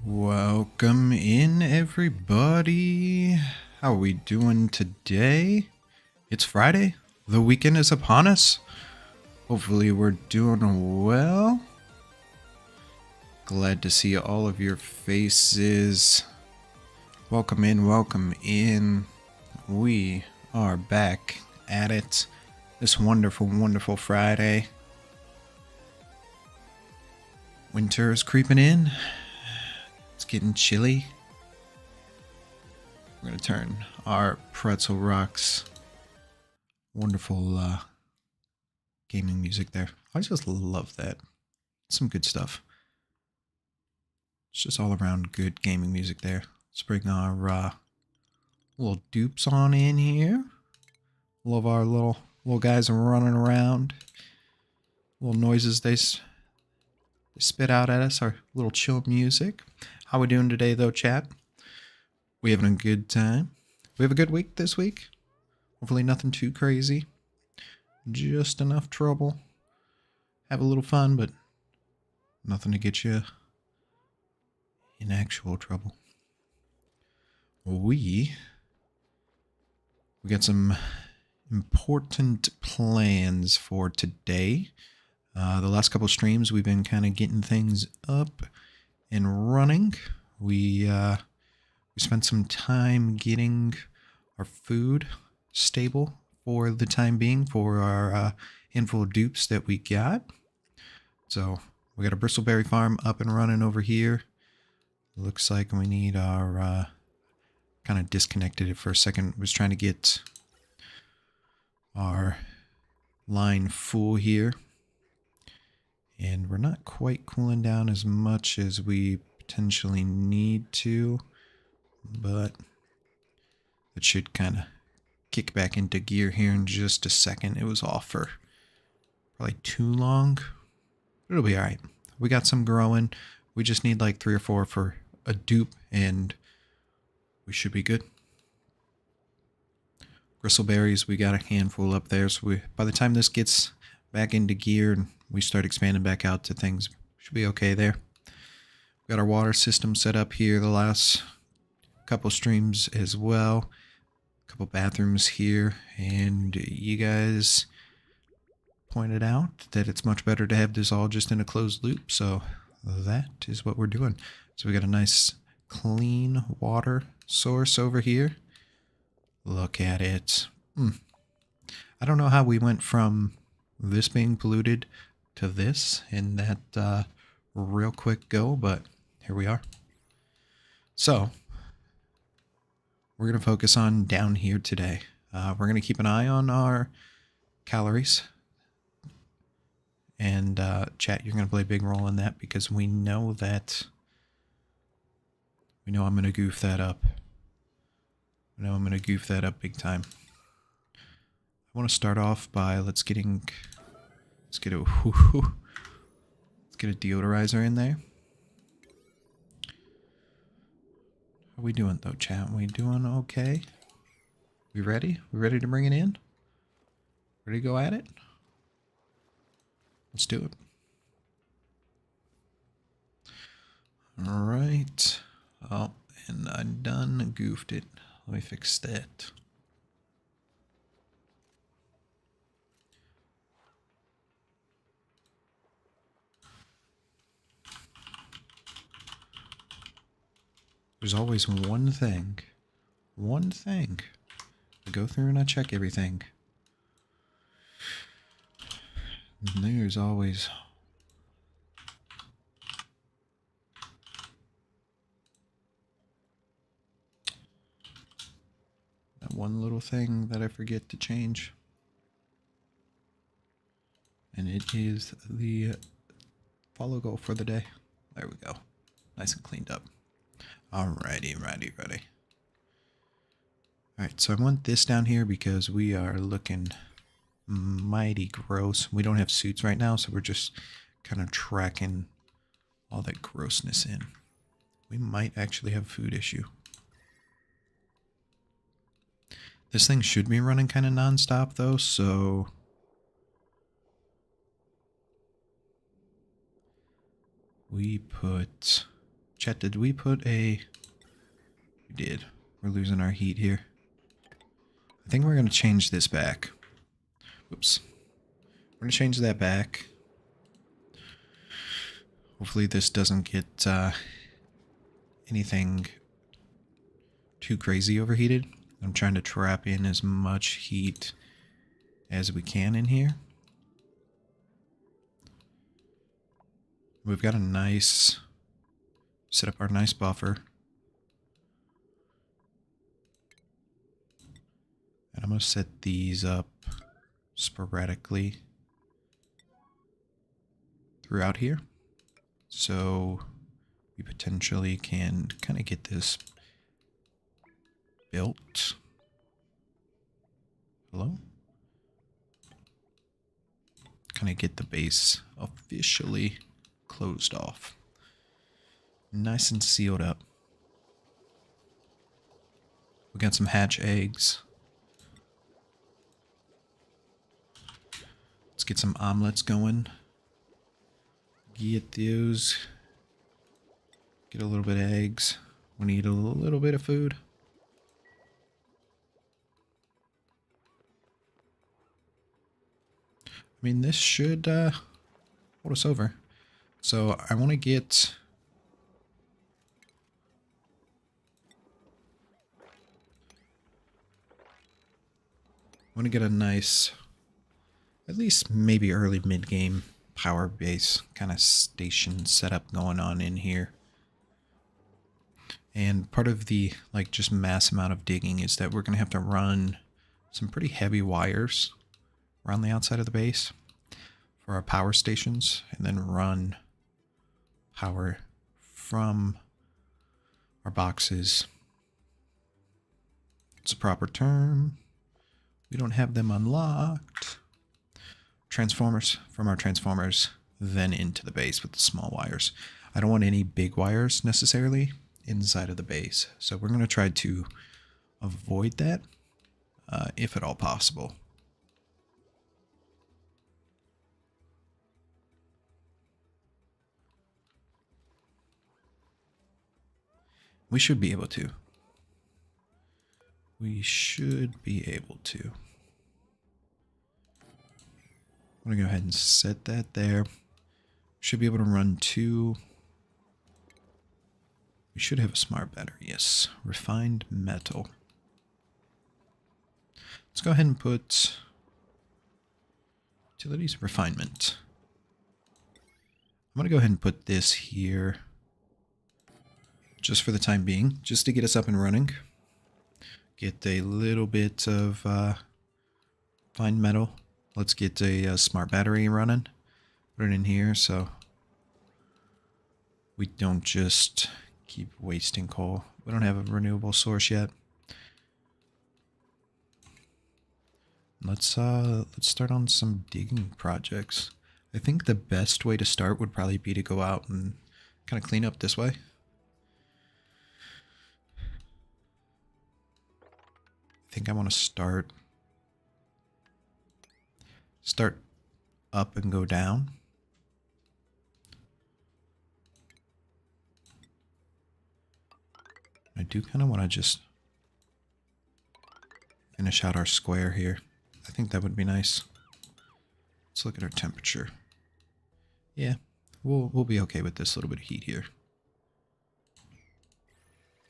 Welcome in, everybody. How are we doing today? It's Friday. The weekend is upon us. Hopefully we're doing well. Glad to see all of your faces. Welcome in, welcome in. We are back at it this wonderful, wonderful Friday. Winter is creeping in. It's getting chilly. We're going to turn our Pretzel Rocks wonderful gaming music there. I just love that. Some good stuff. It's just all around good gaming music there. Let's bring our little dupes on in here. Love our little guys running around. Little noises they spit out at us. Our little chill music. How we doing today, though, chat? We having a good time? We have a good week this week? Hopefully nothing too crazy. Just enough trouble. Have a little fun, but nothing to get you in actual trouble. We got some important plans for today. The last couple streams, we've been kind of getting things up and running. We spent some time getting our food stable for the time being for our handful of dupes that we got. So we got a bristleberry farm up and running over here. Looks like we need our kind of disconnected it for a second. Was trying to get our line full here. And we're not quite cooling down as much as we potentially need to, but it should kind of kick back into gear here in just a second. It was off for probably too long. It'll be all right. We got some growing. We just need like 3 or 4 for a dupe, and we should be good. Bristleberries, we got a handful up there, so by the time this gets back into gear and we start expanding back out to things, should be okay there. We got our water system set up here the last couple streams as well. A couple bathrooms here, and you guys pointed out that it's much better to have this all just in a closed loop, so that is what we're doing. So we got a nice clean water source over here. Look at it. I don't know how we went from this being polluted to this in that real quick go, but here we are. So we're going to focus on down here today. We're going to keep an eye on our calories. And chat, you're going to play a big role in that because we know I'm going to goof that up. I know I'm going to goof that up big time. I want to start off by let's get a deodorizer in there. How we doing though, chat? We doing okay? We ready? We ready to bring it in? Ready to go at it? Let's do it. All right. Oh, and I done goofed it. Let me fix that. There's always one thing. I go through and I check everything. And there's always that one little thing that I forget to change. And it is the follow goal for the day. There we go. Nice and cleaned up. Alrighty, ready. Alright, so I want this down here because we are looking mighty gross. We don't have suits right now, so we're just kind of tracking all that grossness in. We might actually have a food issue. This thing should be running kind of non-stop though, so we put Chat, did we put a... We did. We're losing our heat here. I think we're going to change this back. Whoops. We're going to change that back. Hopefully this doesn't get anything too crazy overheated. I'm trying to trap in as much heat as we can in here. We've got a nice... Set up our nice buffer. And I'm going to set these up sporadically throughout here. So we potentially can kind of get this built. Hello? Kind of get the base officially closed off. Nice and sealed up. We got some hatch eggs. Let's get some omelets going. Get those. Get a little bit of eggs. We need a little bit of food. I mean, this should hold us over. So I want to get... a nice, at least maybe early mid-game power base kind of station setup going on in here. And part of the just mass amount of digging is that we're going to have to run some pretty heavy wires around the outside of the base for our power stations, and then run power from our boxes. It's a proper term. We don't have them unlocked. Transformers, from our transformers, then into the base with the small wires. I don't want any big wires necessarily inside of the base, so we're going to try to avoid that if at all possible. We should be able to. We should be able to. I'm going to go ahead and set that there. Should be able to run 2. We should have a smart battery, yes. Refined metal. Let's go ahead and put utilities refinement. I'm going to go ahead and put this here just for the time being, just to get us up and running. Get a little bit of fine metal. Let's get a smart battery running. Put it in here so we don't just keep wasting coal. We don't have a renewable source yet. Let's start on some digging projects. I think the best way to start would probably be to go out and kind of clean up this way. I think I want to start up and go down. I do kind of want to just finish out our square here. I think that would be nice. Let's look at our temperature. Yeah, we'll be okay with this little bit of heat here.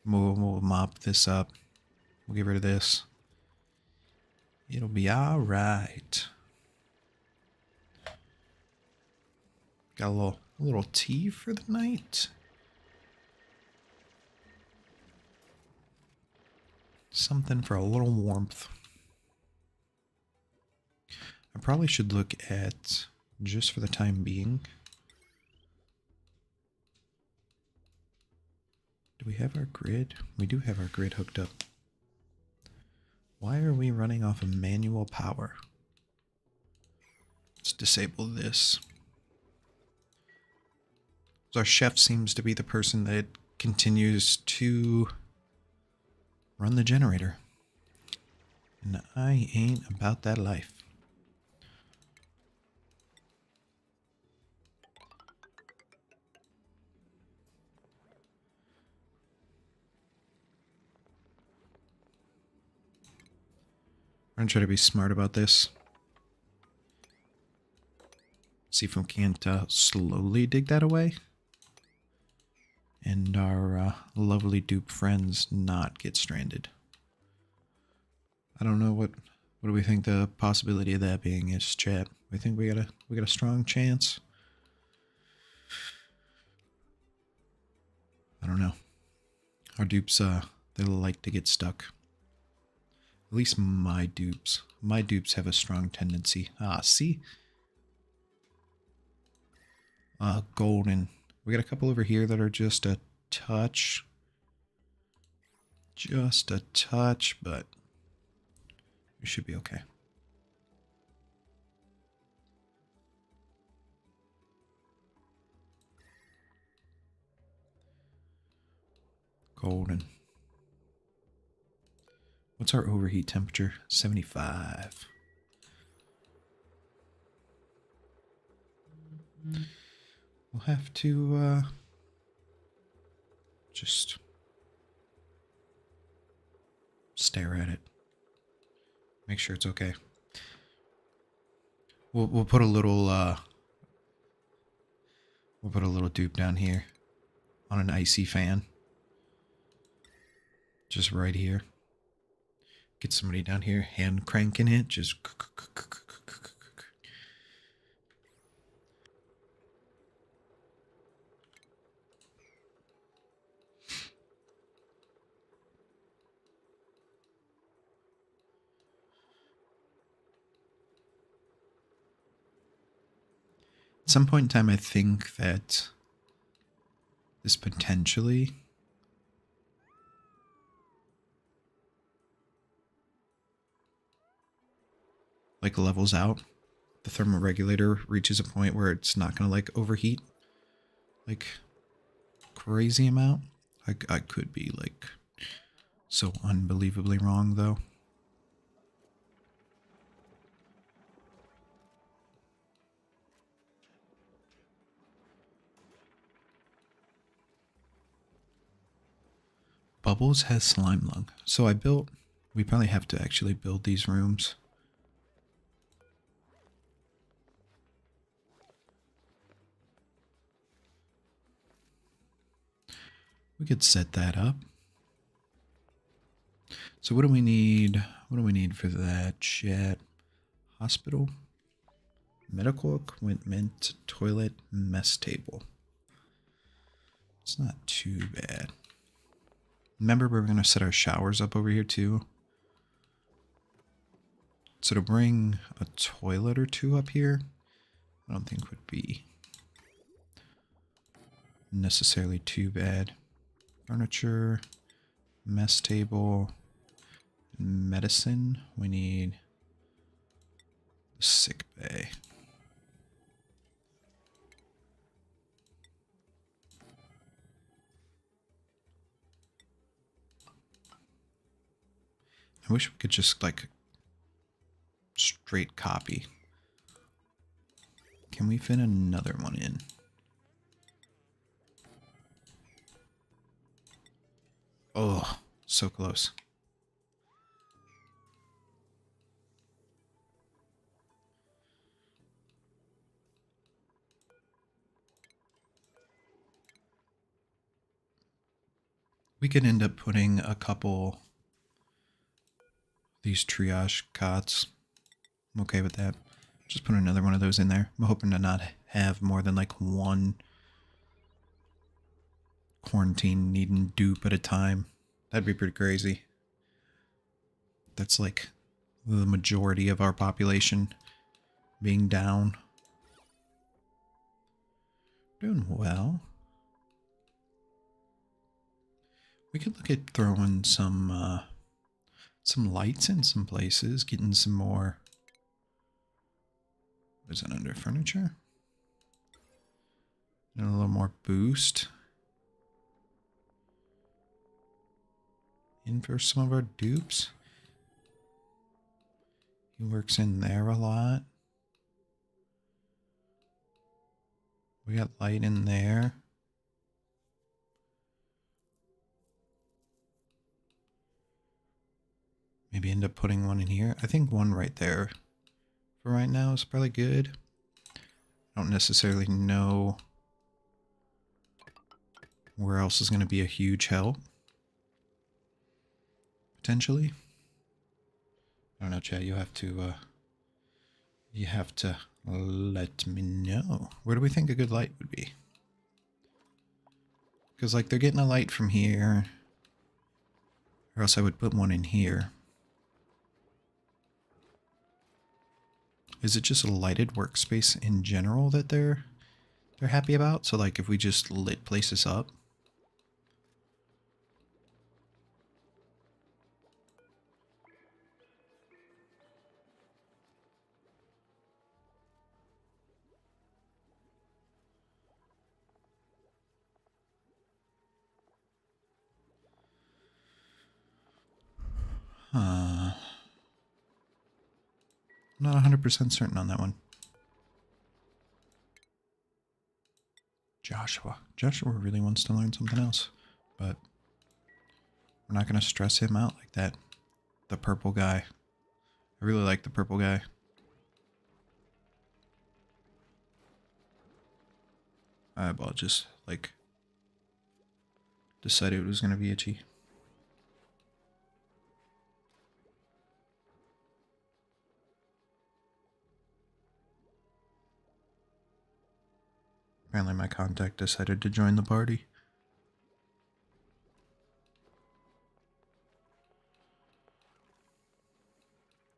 We'll mop this up. We'll get rid of this. It'll be all right. Got a little tea for the night. Something for a little warmth. I probably should look at, just for the time being, do we have our grid? We do have our grid hooked up. Why are we running off of manual power? Let's disable this. Our chef seems to be the person that continues to run the generator. And I ain't about that life. We're gonna try to be smart about this. See if we can't slowly dig that away. And our lovely dupe friends not get stranded. I don't know what do we think the possibility of that being is, chat. We think we got a strong chance. I don't know. Our dupes they like to get stuck. At least my dupes. My dupes have a strong tendency. Ah, see? Golden. We got a couple over here that are just a touch. Just a touch, but we should be okay. Golden. What's our overheat temperature? 75. We'll have to just stare at it. Make sure it's okay. We'll put a little dupe down here on an icy fan. Just right here. Get somebody down here hand cranking it, just at some point in time, I think that this potentially like levels out. The thermoregulator reaches a point where it's not going to like overheat like crazy amount. I could be like so unbelievably wrong though. Bubbles has slime lung. So we probably have to actually build these rooms. We could set that up. So what do we need? What do we need for that? Chat. Hospital. Medical equipment. Toilet. Mess table. It's not too bad. Remember, we're going to set our showers up over here too. So to bring a toilet or two up here, I don't think would be necessarily too bad. Furniture, mess table, medicine. We need the sick bay. I wish we could just like straight copy. Can we fit another one in? Oh, so close. We could end up putting a couple these triage cots. I'm okay with that. Just put another one of those in there. I'm hoping to not have more than like one quarantine needing dupe at a time. That'd be pretty crazy. That's like the majority of our population being down. Doing well. We could look at throwing some lights in some places, getting some more. Is that under furniture? And a little more boost. In for some of our dupes. He works in there a lot. We got light in there. Maybe end up putting one in here. I think one right there for right now is probably good. I don't necessarily know where else is going to be a huge help. Potentially. I don't know, chat. You have to let me know. Where do we think a good light would be? Because, like, they're getting a light from here. Or else I would put one in here. Is it just a lighted workspace in general that they're happy about? So, like, if we just lit places up? I'm not 100% certain on that one. Joshua. Joshua really wants to learn something else. But we're not going to stress him out like that. The purple guy. I really like the purple guy. My eyeball just, like, decided it was going to be itchy. Apparently my contact decided to join the party.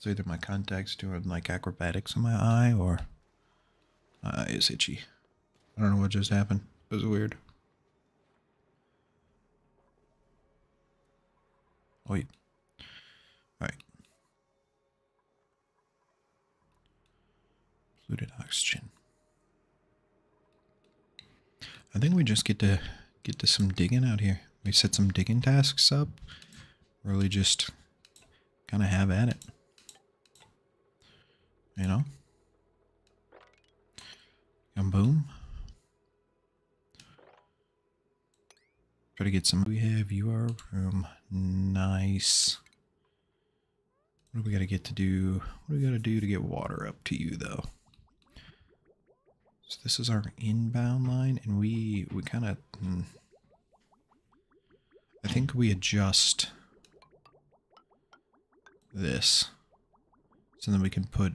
So either my contact's doing like acrobatics in my eye or my eye is itchy. I don't know what just happened. It was weird. Oh, wait. Alright. Polluted oxygen. I think we just get to some digging out here. We set some digging tasks up. Really just kind of have at it. You know? And boom. Try to get some. We have your room. Nice. What do we got to get to do? What do we got to do to get water up to you, though? So this is our inbound line, and we kind of... I think we adjust this. So then we can put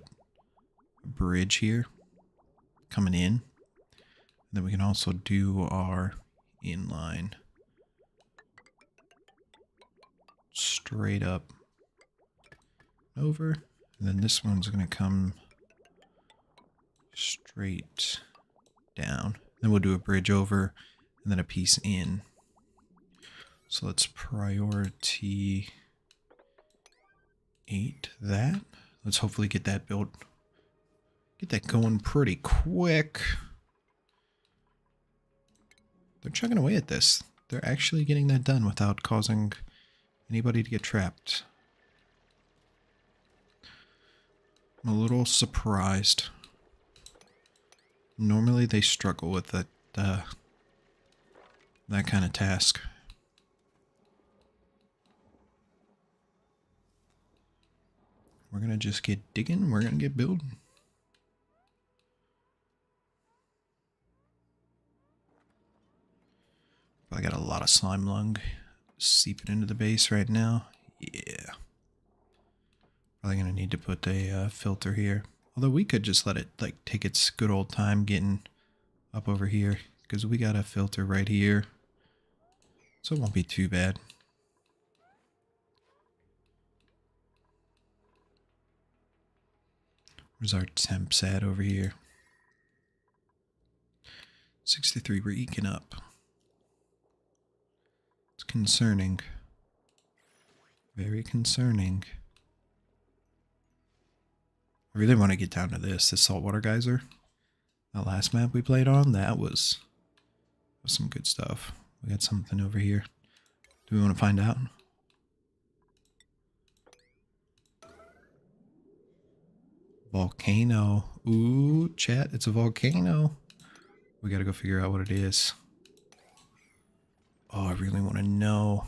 a bridge here coming in. And then we can also do our inline straight up over. And then this one's going to come straight down. Then we'll do a bridge over and then a piece in. So let's priority 8 that. Let's hopefully get that built. Get that going pretty quick. They're chugging away at this. They're actually getting that done without causing anybody to get trapped. I'm a little surprised. Normally they struggle with that kind of task. We're gonna just get digging. We're gonna get building. Probably got a lot of slime lung seeping into the base right now. Yeah. Probably gonna need to put a filter here. Although we could just let it like take its good old time getting up over here, because we got a filter right here, so it won't be too bad. Where's our temps at over here? 63, we're eking up. It's concerning. Very concerning. I really want to get down to this saltwater geyser. That last map we played on, that was some good stuff. We got something over here. Do we want to find out? Volcano. Ooh, chat, it's a volcano. We gotta go figure out what it is. Oh, I really want to know.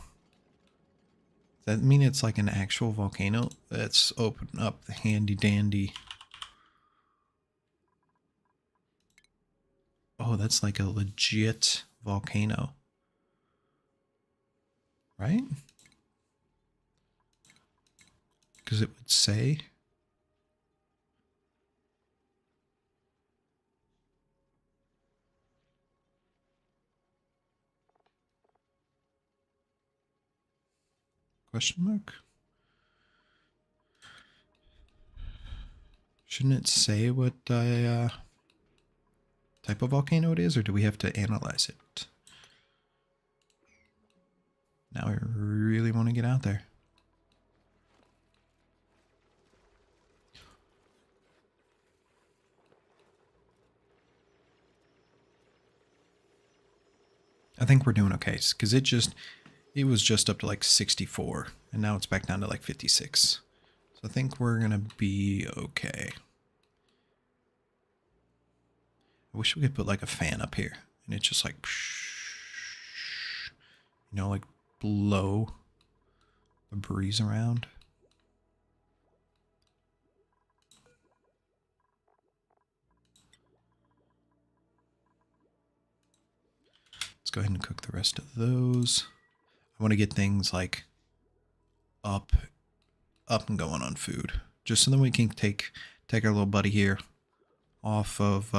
Does that mean it's like an actual volcano? Let's open up the handy dandy. Oh, that's like a legit volcano. Right? Because it would say. Question mark? Shouldn't it say what type of volcano it is, or do we have to analyze it? Now I really want to get out there. I think we're doing okay, because it was just up to like 64, and now it's back down to like 56. So I think we're gonna be okay. I wish we could put like a fan up here, and it's just like, you know, like blow the breeze around. Let's go ahead and cook the rest of those. I want to get things like up and going on food, just so then we can take our little buddy here off of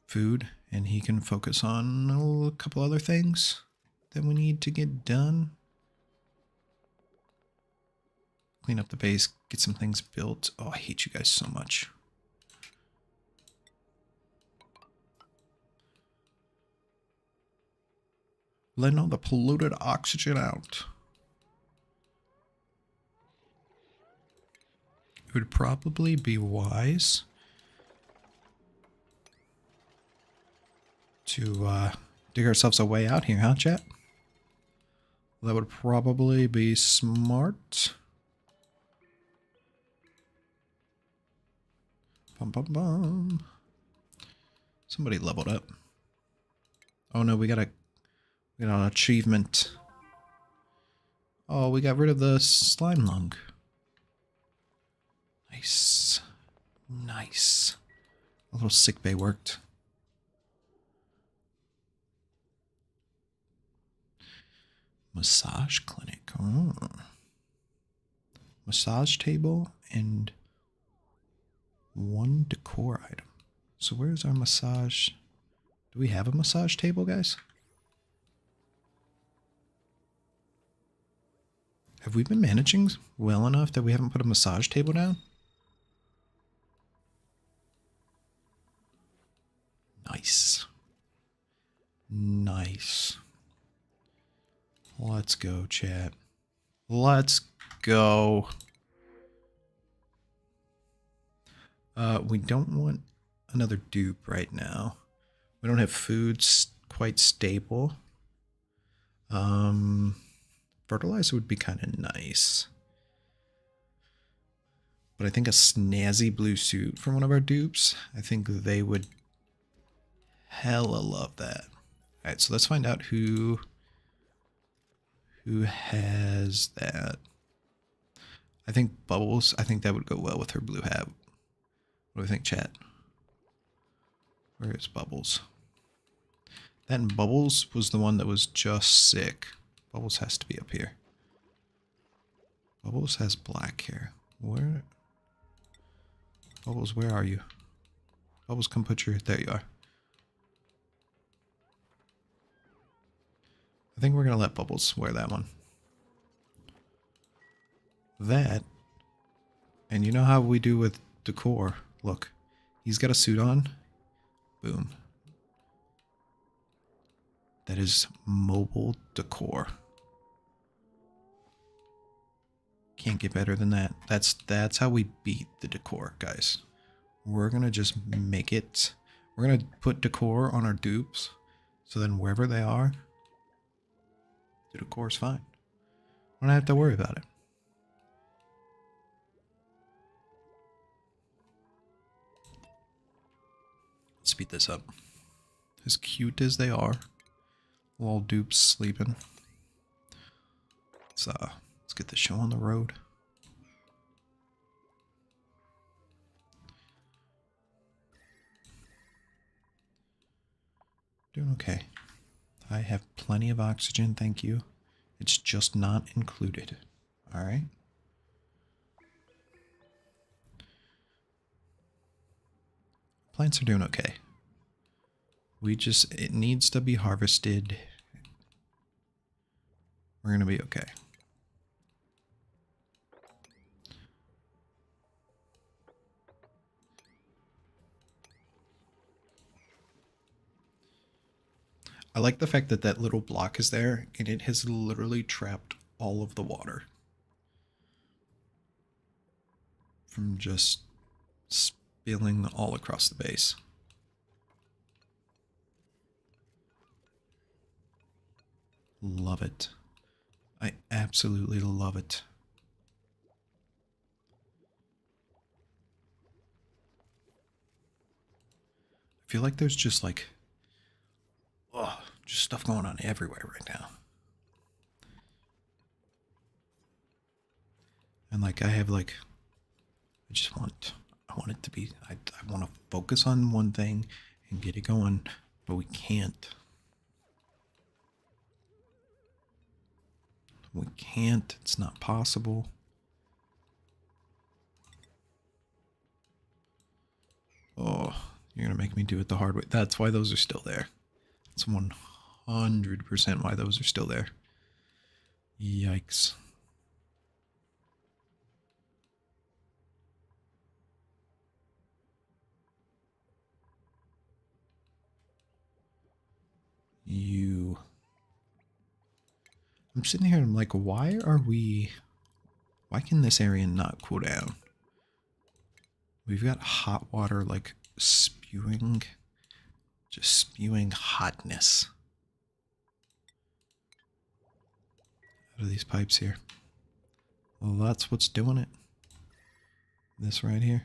food, and he can focus on a couple other things that we need to get done. Clean up the base, get some things built. Oh, I hate you guys so much. Letting all the polluted oxygen out. It would probably be wise to dig ourselves a way out here, huh, chat? That would probably be smart. Bum, bum, bum. Somebody leveled up. Oh no, we got an achievement. Oh, we got rid of the slime lung. Nice. Nice. A little sick bay worked. Massage clinic. Oh. Massage table and one decor item. So where's our massage? Do we have a massage table, guys? Have we been managing well enough that we haven't put a massage table down? Nice. Nice. Let's go, chat. Let's go. We don't want another dupe right now. We don't have food quite stable. Fertilizer would be kind of nice. But I think a snazzy blue suit from one of our dupes, I think they would hella love that. Alright, so let's find out who has that. I think Bubbles, I think that would go well with her blue hat. What do we think, chat? Where is Bubbles? That and Bubbles was the one that was just sick. Bubbles has to be up here. Bubbles has black hair. Where? Bubbles, where are you? Bubbles, come put your... There you are. I think we're going to let Bubbles wear that one. That, and you know how we do with decor. Look, he's got a suit on. Boom. That is mobile decor. Can't get better than that. That's how we beat the decor, guys. We're going to just make it. We're going to put decor on our dupes. So then wherever they are, the decor is fine. We don't have to worry about it. Let's speed this up. As cute as they are, all dupes sleeping. Let's get the show on the road. Doing okay. I have plenty of oxygen, thank you. It's just not included. Alright. Plants are doing okay. It needs to be harvested. We're gonna be okay. I like the fact that that little block is there and it has literally trapped all of the water from just spilling all across the base. Love it. I absolutely love it. I feel like there's just like, oh, just stuff going on everywhere right now. And like I have like, I want it to be, I want to focus on one thing and get it going, but we can't. We can't, it's not possible. Oh, you're gonna make me do it the hard way. That's why those are still there. That's 100% why those are still there. Yikes. I'm sitting here and I'm like, why can this area not cool down? We've got hot water like just spewing hotness out of these pipes here. Well, that's what's doing it. This right here.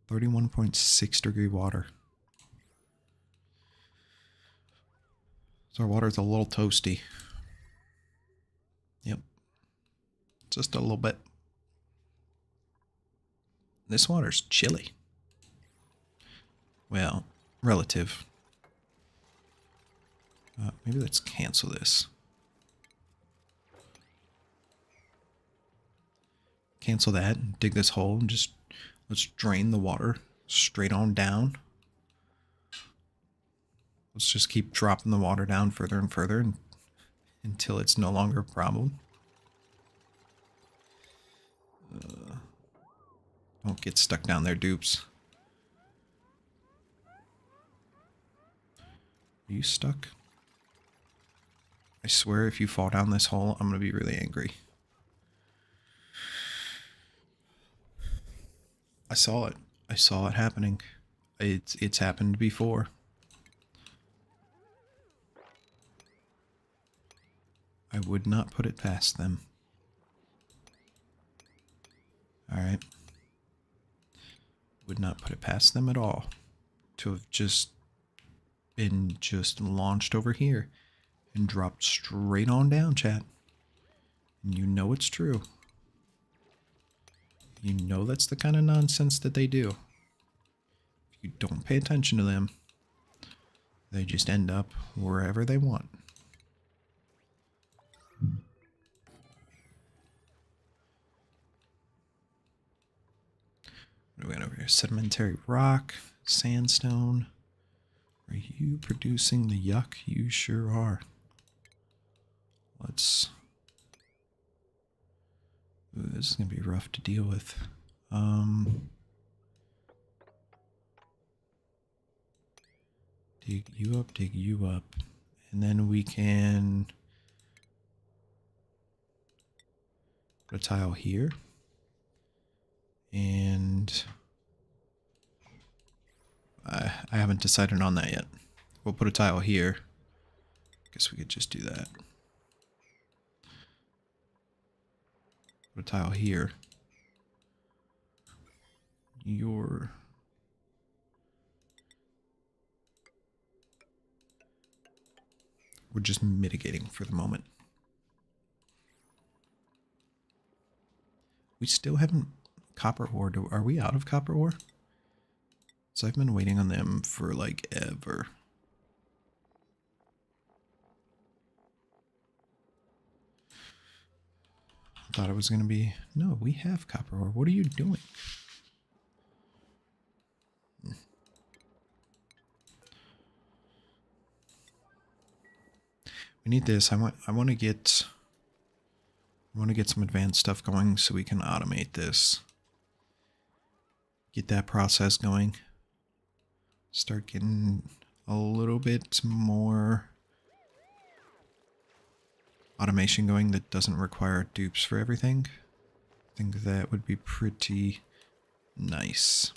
31.6 degree water. So our water's a little toasty. Yep. Just a little bit. This water's chilly. Well, relative. Maybe let's cancel this. Cancel that and dig this hole and just let's drain the water straight on down. Let's just keep dropping the water down further and further until it's no longer a problem. Don't get stuck down there, dupes. Are you stuck? I swear if you fall down this hole, I'm going to be really angry. I saw it. I saw it happening. It's happened before. I would not put it past them. Alright. Would not put it past them at all to have just been launched over here and dropped straight on down, chat. And you know it's true. You know that's the kind of nonsense that they do. If you don't pay attention to them, they just end up wherever they want. What do we got over here? Sedimentary rock, sandstone. Are you producing the yuck? You sure are. Let's... Ooh, this is going to be rough to deal with. Dig you up. And then we can put a tile here. And I haven't decided on that yet. We'll put a tile here. Guess we could just do that. Put a tile here. We're just mitigating for the moment. We still haven't copper ore. Are we out of copper ore? So I've been waiting on them for like ever. I thought it was going to be... No, we have copper ore. What are you doing? We need this. I want to get some advanced stuff going so we can automate this. Get that process going. Start getting a little bit more automation going that doesn't require dupes for everything. I think that would be pretty nice.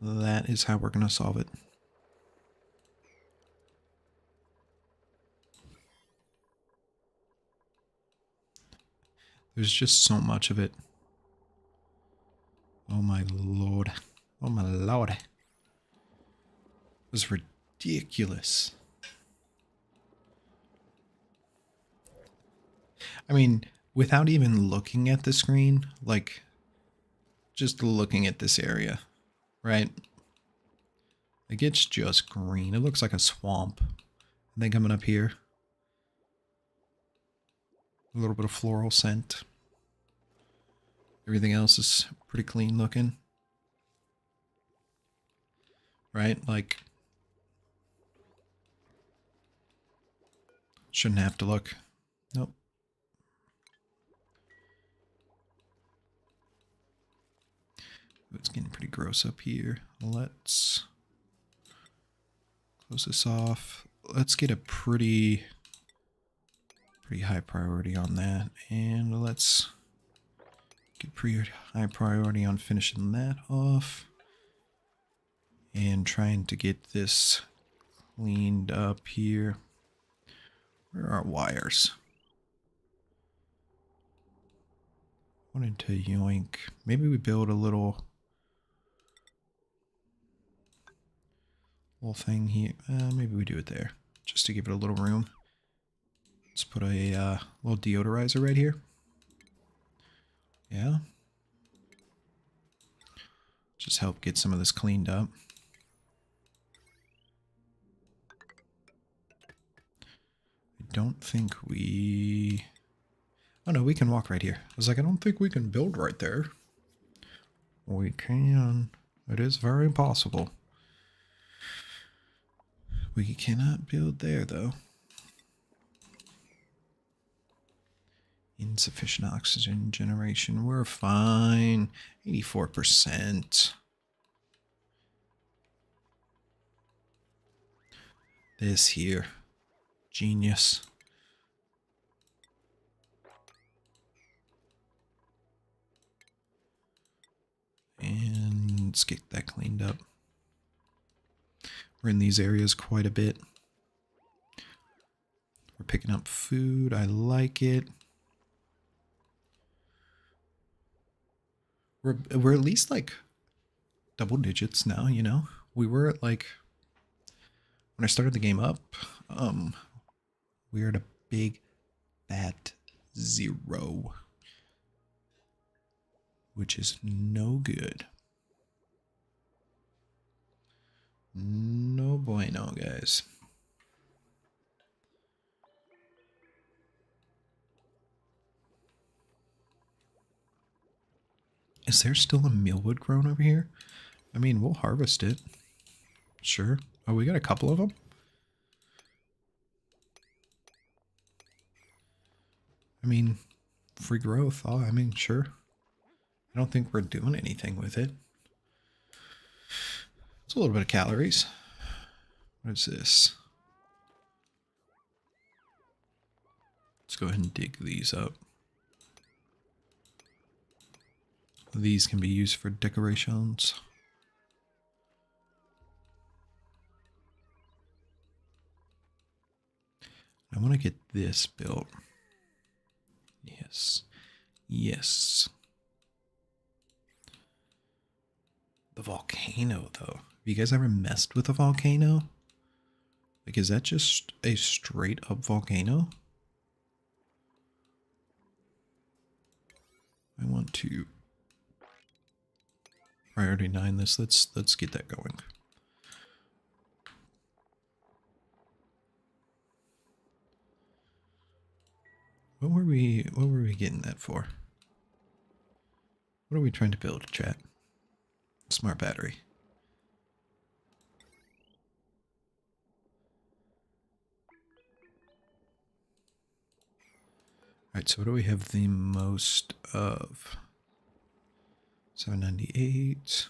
That is how we're going to solve it. There's just so much of it. Oh my lord. Oh my lord. It was ridiculous. I mean, without even looking at the screen, like, just looking at this area, right? Like, it's just green. It looks like a swamp. And then coming up here, a little bit of floral scent. Everything else is pretty clean looking. Right? Like, shouldn't have to look. Nope. It's getting pretty gross up here. Let's close this off. Let's get a pretty high priority on that. And let's get pretty high priority on finishing that off. And trying to get this cleaned up here. Where are our wires? Wanted to yoink. Maybe we build a little thing here. Maybe we do it there, just to give it a little room. Let's put a little deodorizer right here. Yeah. Just help get some of this cleaned up. I don't think we... Oh no, we can walk right here. I was like, I don't think we can build right there. We can. It is very possible. We cannot build there, though. Insufficient oxygen generation. We're fine. 84%. This here. Genius. And let's get that cleaned up. We're in these areas quite a bit. We're picking up food. I like it. We're at least like double digits now, you know? We were at like, when I started the game up, we were at a big fat 0. Which is no good. No bueno, guys. Is there still a mealwood grown over here? I mean, we'll harvest it. Sure. Oh, we got a couple of them? I mean, free growth. Oh, I mean, sure. I don't think we're doing anything with it. It's a little bit of calories. What is this? Let's go ahead and dig these up. These can be used for decorations. I want to get this built. Yes. Yes. The volcano, though. Have you guys ever messed with a volcano? Like, is that just a straight up volcano? I want to priority 9 this. Let's get that going. What were we getting that for? What are we trying to build, chat? Smart battery. Alright, so what do we have the most of? 798.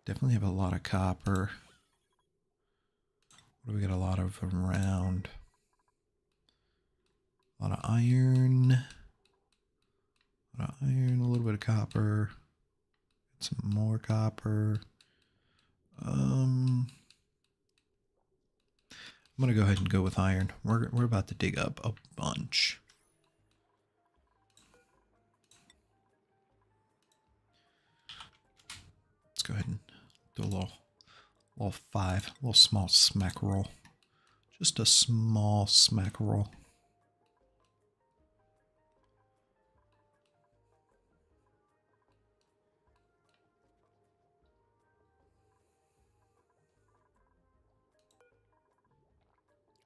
Definitely have a lot of copper. What do we got a lot of around? A lot of iron. A little bit of copper. Some more copper. I'm gonna go ahead and go with iron. We're about to dig up a bunch. Let's go ahead and do a little 5, a little small smack roll. Just a small smack roll.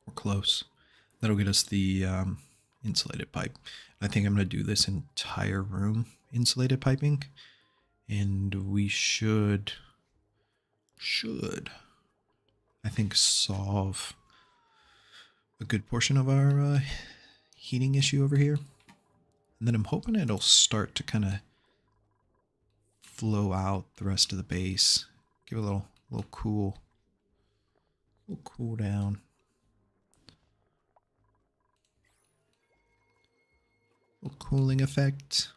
We're close. That'll get us the insulated pipe. I think I'm going to do this entire room insulated piping. And we should I think solve a good portion of our heating issue over here. And then I'm hoping it'll start to kind of flow out the rest of the base. Give it a little cool down. Little cooling effect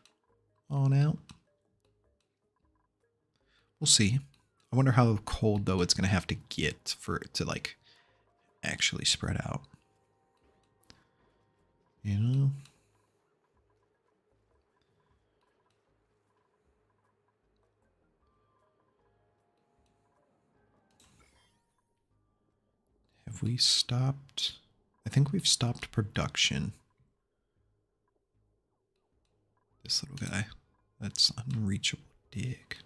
on out. We'll see. I wonder how cold, though, it's going to have to get for it to, like, actually spread out. You know? Have we stopped? I think we've stopped production. This little guy. That's unreachable. Dig.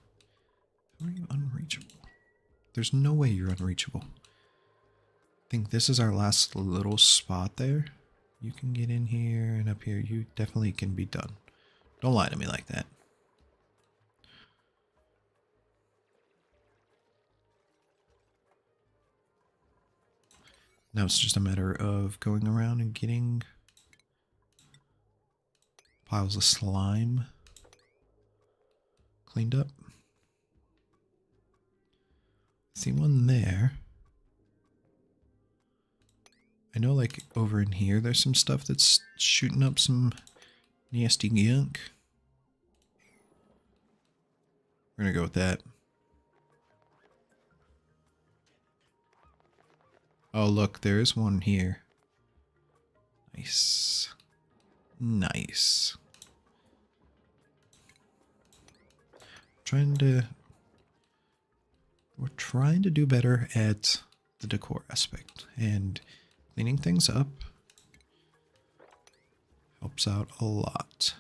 How are you unreachable? There's no way you're unreachable. I think this is our last little spot there. You can get in here and up here. You definitely can be done. Don't lie to me like that. Now it's just a matter of going around and getting piles of slime cleaned up. See one there. I know, like, over in here there's some stuff that's shooting up some nasty gunk. We're gonna go with that. Oh, look, there is one here. Nice. Nice. We're trying to do better at the decor aspect, and cleaning things up helps out a lot.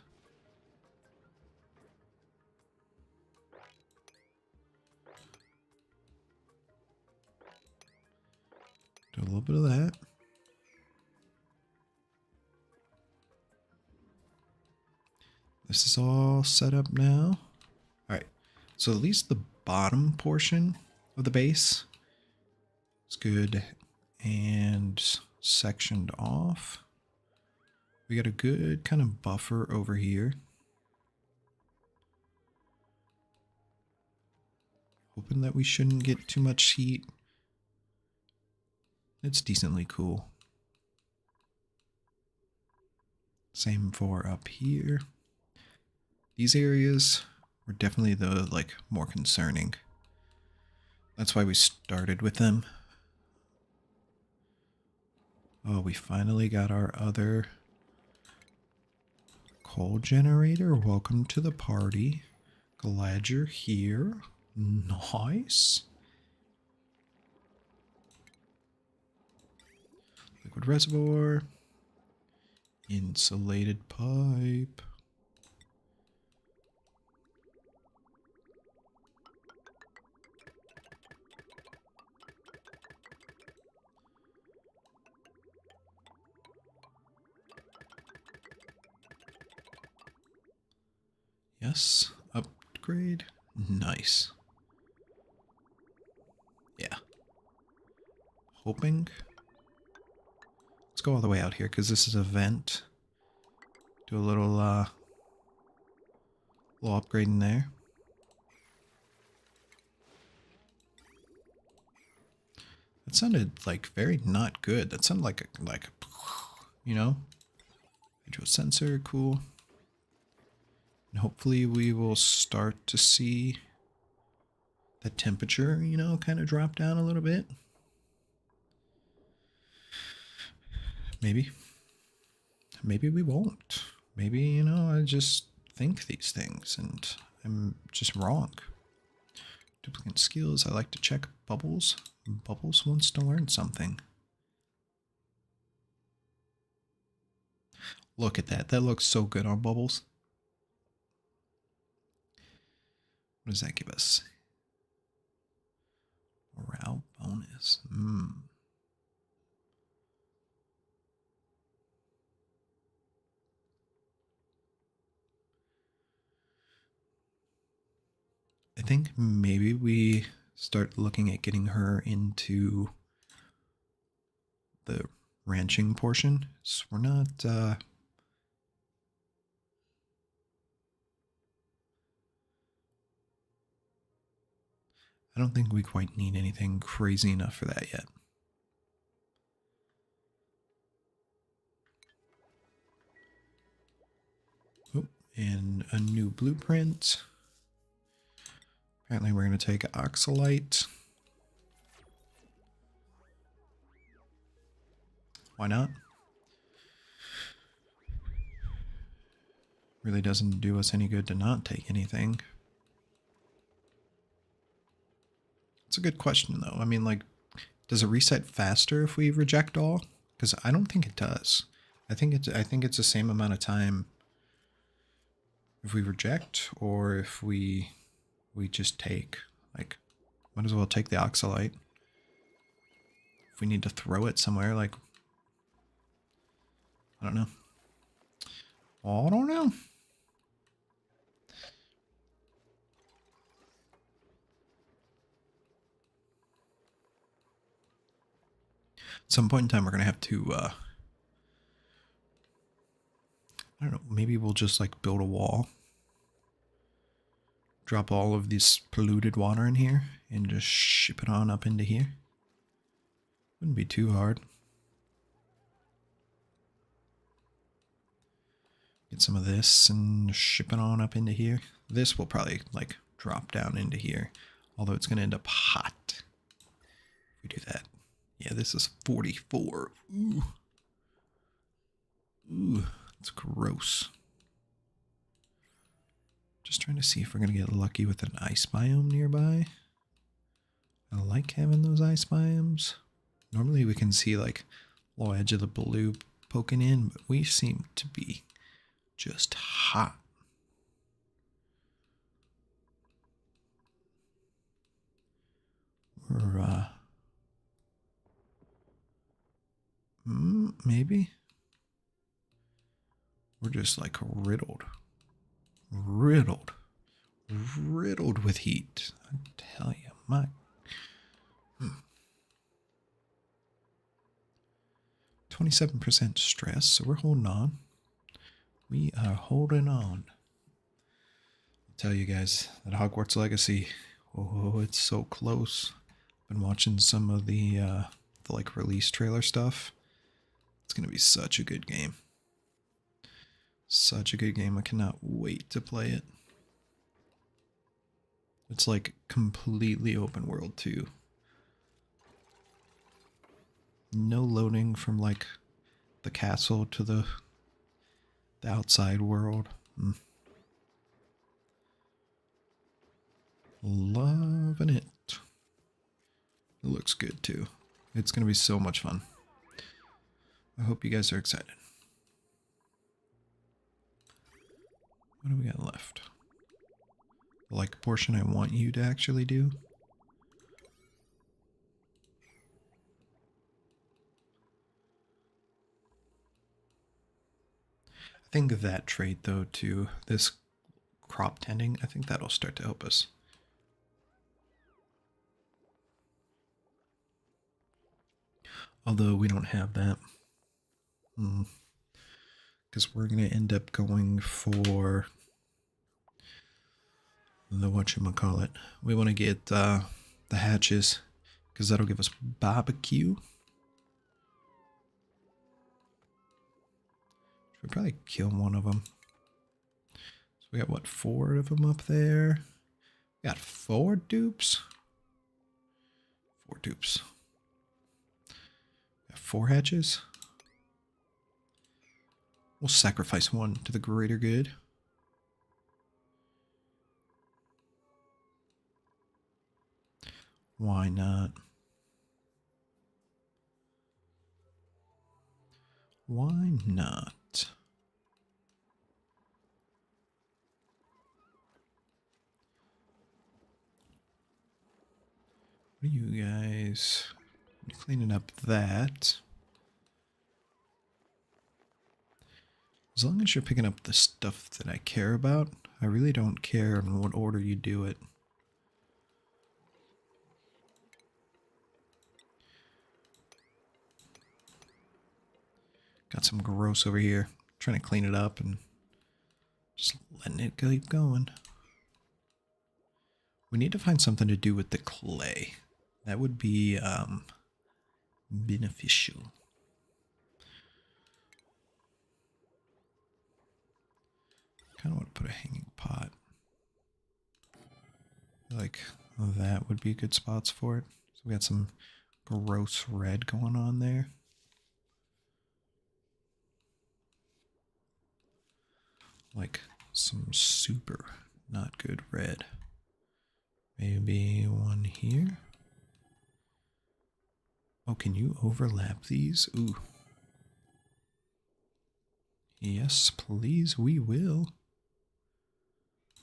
Do a little bit of that. This is all set up now. All right, so at least the bottom portion of the base is good and sectioned off. We got a good kind of buffer over here. Hoping that we shouldn't get too much heat. It's decently cool. Same for up here. These areas were definitely the, like, more concerning. That's why we started with them. Oh, we finally got our other coal generator. Welcome to the party. Glad you're here. Nice. Liquid reservoir. Insulated pipe. Yes. Upgrade. Nice. Yeah. Hoping. Let's go all the way out here because this is a vent. Do a little upgrade in there. That sounded like very not good. That sounded like you know, hydro sensor, cool. And hopefully we will start to see the temperature, you know, kind of drop down a little bit. Maybe. Maybe we won't. Maybe, you know, I just think these things and I'm just wrong. Duplicate skills. I like to check Bubbles. Bubbles wants to learn something. Look at that. That looks so good on Bubbles. What does that give us? Morale bonus. I think maybe we start looking at getting her into the ranching portion. So we're not I don't think we quite need anything crazy enough for that yet. Oh, and a new blueprint. Apparently we're going to take oxalite. Why not? Really doesn't do us any good to not take anything. It's a good question though. I mean, like, does it reset faster if we reject all? Because I don't think it does. I think it's the same amount of time if we reject or if we just take. Like, might as well take the oxalite. If we need to throw it somewhere, like, I don't know. I don't know. At some point in time, we're going to have to, I don't know, maybe we'll just, like, build a wall. Drop all of this polluted water in here and just ship it on up into here. Wouldn't be too hard. Get some of this and ship it on up into here. This will probably, like, drop down into here. Although it's going to end up hot. If we do that. Yeah, this is 44. Ooh. Ooh, it's gross. Just trying to see if we're going to get lucky with an ice biome nearby. I like having those ice biomes. Normally we can see like low edge of the blue poking in, but we seem to be just hot. We're, maybe? We're just like riddled with heat. I tell you, my 27% stress, so we're holding on. We are holding on. I'll tell you guys, that Hogwarts Legacy, oh, it's so close. Been watching some of the like release trailer stuff. It's gonna be such a good game. Such a good game. I cannot wait to play it. It's like completely open world too. No loading from like the castle to the outside world. Loving it. It looks good too. It's going to be so much fun. I hope you guys are excited. What do we got left? The like portion I want you to actually do. I think that trade though to this crop tending, I think that'll start to help us. Although we don't have that. Because we're going to end up going for the whatchamacallit. We want to get the hatches because that'll give us barbecue. Should probably kill one of them. So we got what, 4 of them up there? We got 4 dupes. 4 dupes. Got 4 hatches. We'll sacrifice one to the greater good. Why not? Why not? What are you guys cleaning up that? As long as you're picking up the stuff that I care about, I really don't care in what order you do it. Got some gross over here. Trying to clean it up and just letting it keep going. We need to find something to do with the clay. That would be beneficial. Kind of want to put a hanging pot. Like that would be good spots for it. So we got some gross red going on there. Like some super not good red. Maybe one here. Oh, can you overlap these? Ooh. Yes, please, we will.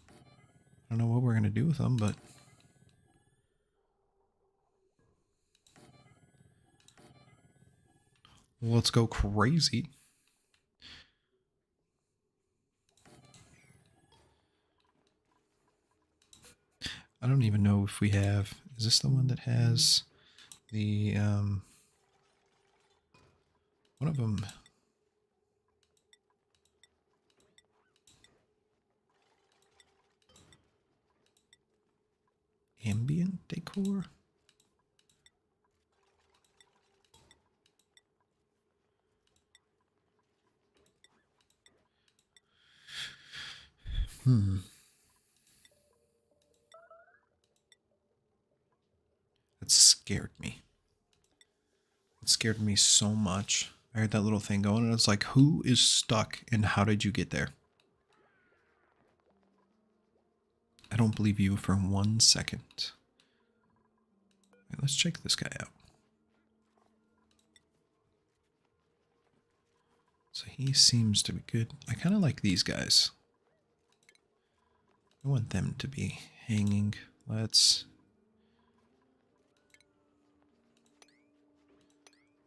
I don't know what we're going to do with them, but... let's go crazy. I don't even know if we have... is this the one that has the... one of them... ambient decor? That scared me. It scared me so much. I heard that little thing going and it's like, who is stuck and how did you get there? I don't believe you for 1 second. Right, let's check this guy out. So he seems to be good. I kind of like these guys. I want them to be hanging. Let's...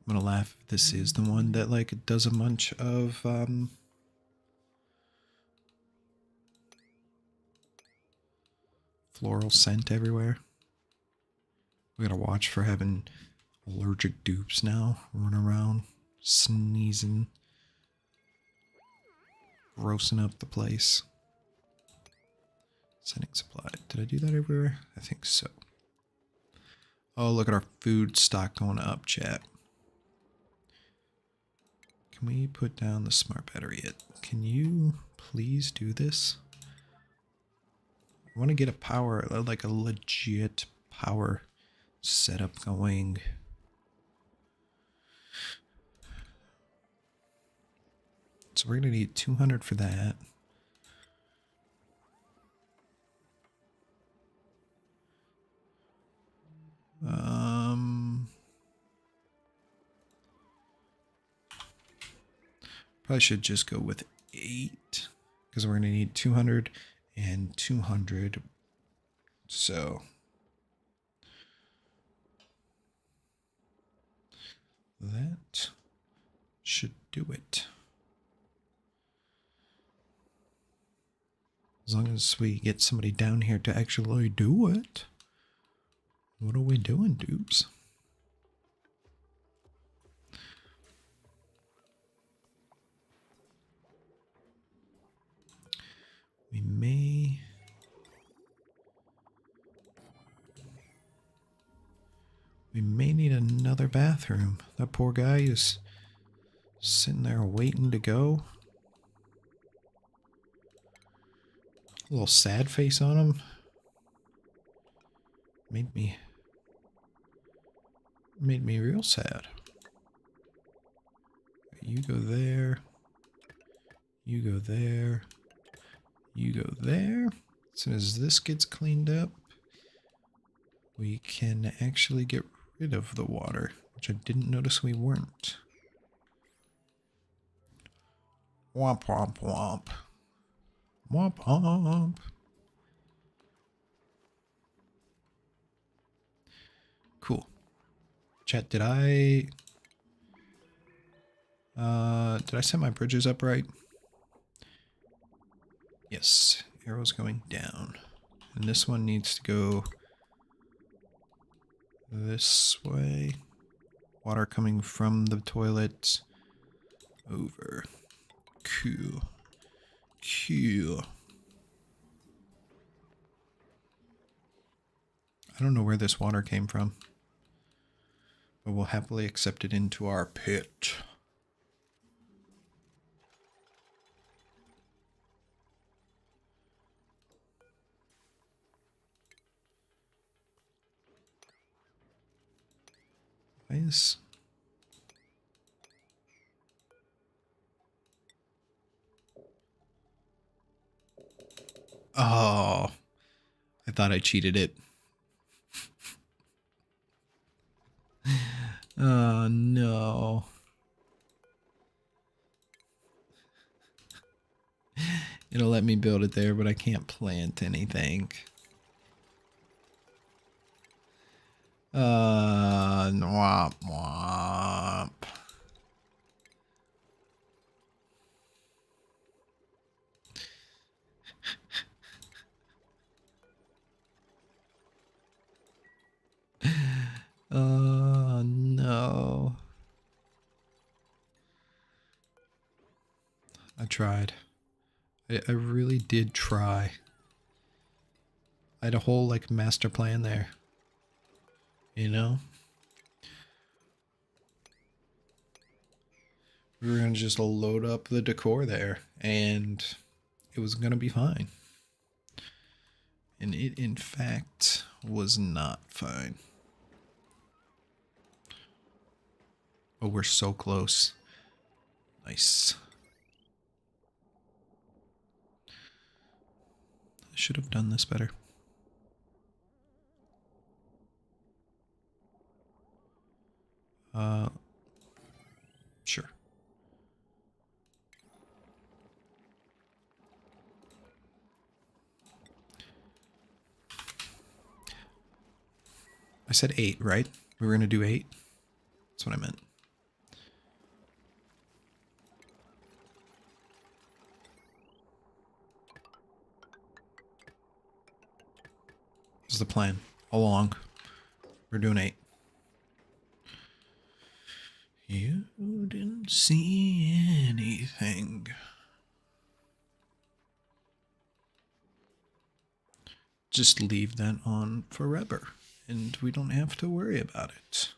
I'm gonna laugh if this is the one that like does a bunch of floral scent everywhere. We gotta watch for having allergic dupes now running around sneezing, grossing up the place. Sending supply. Did I do that everywhere? I think so. Oh, look at our food stock going up, chat. Can we put down the smart battery yet? Can you please do this? I want to get a power, like a legit power setup going. So we're going to need 200 for that. Probably should just go with 8 because we're going to need 200 and 200. So that should do it. As long as we get somebody down here to actually do it. What are we doing, dupes? We may need another bathroom. That poor guy is sitting there waiting to go. A little sad face on him. Made me real sad. You go there. You go there. You go there. As soon as this gets cleaned up, we can actually get rid of the water, which I didn't notice we weren't. Womp womp womp. Womp womp. Cool. Chat, did I set my bridges up right? Yes, arrow's going down. And this one needs to go this way. Water coming from the toilet over. Cool. Cool. I don't know where this water came from, but we'll happily accept it into our pit. Nice. Oh, I thought I cheated it. Oh, no. It'll let me build it there, but I can't plant anything. Womp womp. Oh, no. I tried. I really did try. I had a whole, like, master plan there. You know? We were going to just load up the decor there, and it was going to be fine. And it, in fact, was not fine. Oh, we're so close. Nice. I should have done this better. Sure. I said 8, right? We were going to do 8? That's what I meant. This is the plan all along. We're doing 8. You didn't see anything. Just leave that on forever, and we don't have to worry about it.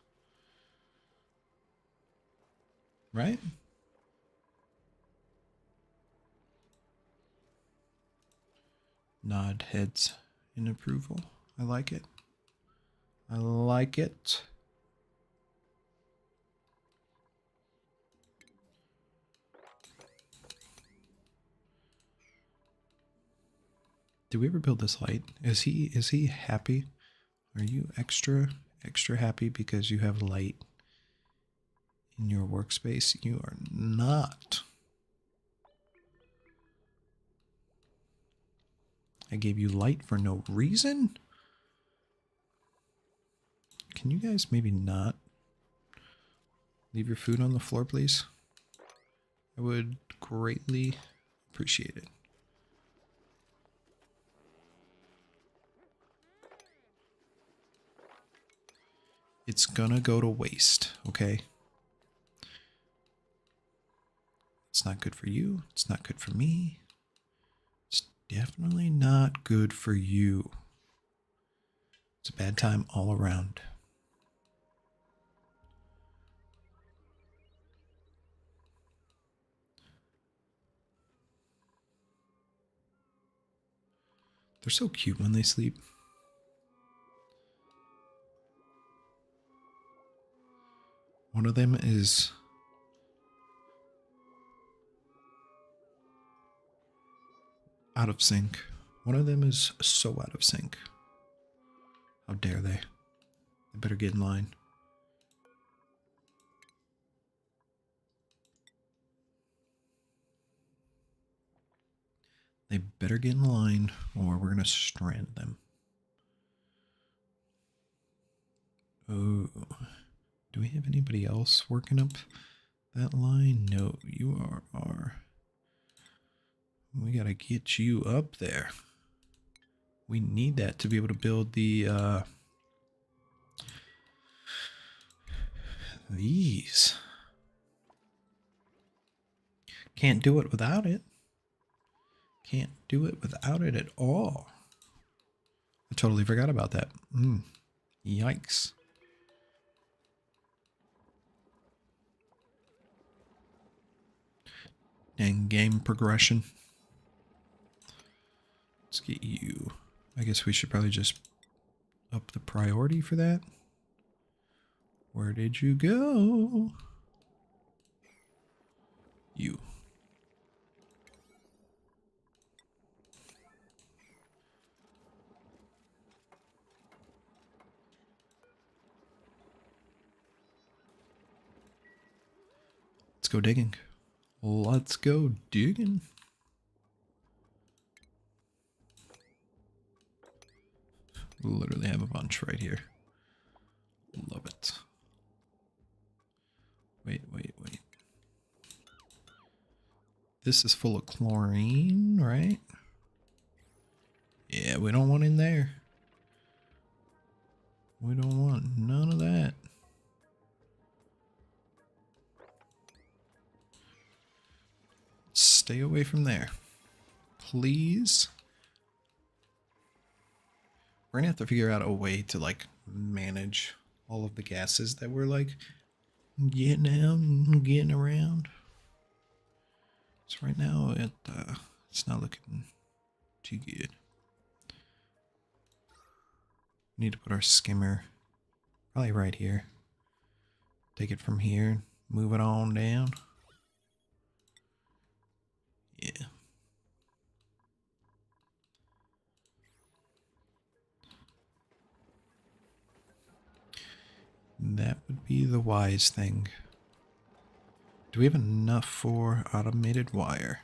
Right? Nod heads in approval. I like it. I like it. Did we ever build this light? Is he happy? Are you extra extra happy because you have light in your workspace. You are not. I gave you light for no reason? Can you guys maybe not leave your food on the floor, please? I would greatly appreciate it. It's gonna go to waste, okay? It's not good for you. It's not good for me. It's definitely not good for you. It's a bad time all around. They're so cute when they sleep. One of them is out of sync. One of them is so out of sync. How dare they? They better get in line. They better get in line or we're going to strand them. Oh, do we have anybody else working up that line? No, you are. We got to get you up there. We need that to be able to build the, these. Can't do it without it. Can't do it without it at all. I totally forgot about that. Yikes. Dang game progression. Let's get you. I guess we should probably just up the priority for that. Where did you go? You. Let's go digging. Let's go digging. Literally have a bunch right here. Love it. Wait. This is full of chlorine, right? Yeah, we don't want in there. We don't want none of that. Stay away from there. Please. We're gonna have to figure out a way to like manage all of the gases that we're like getting out and getting around. So right now it's not looking too good. Need to put our skimmer probably right here. Take it from here, move it on down. Yeah. That would be the wise thing. Do we have enough for automated wire?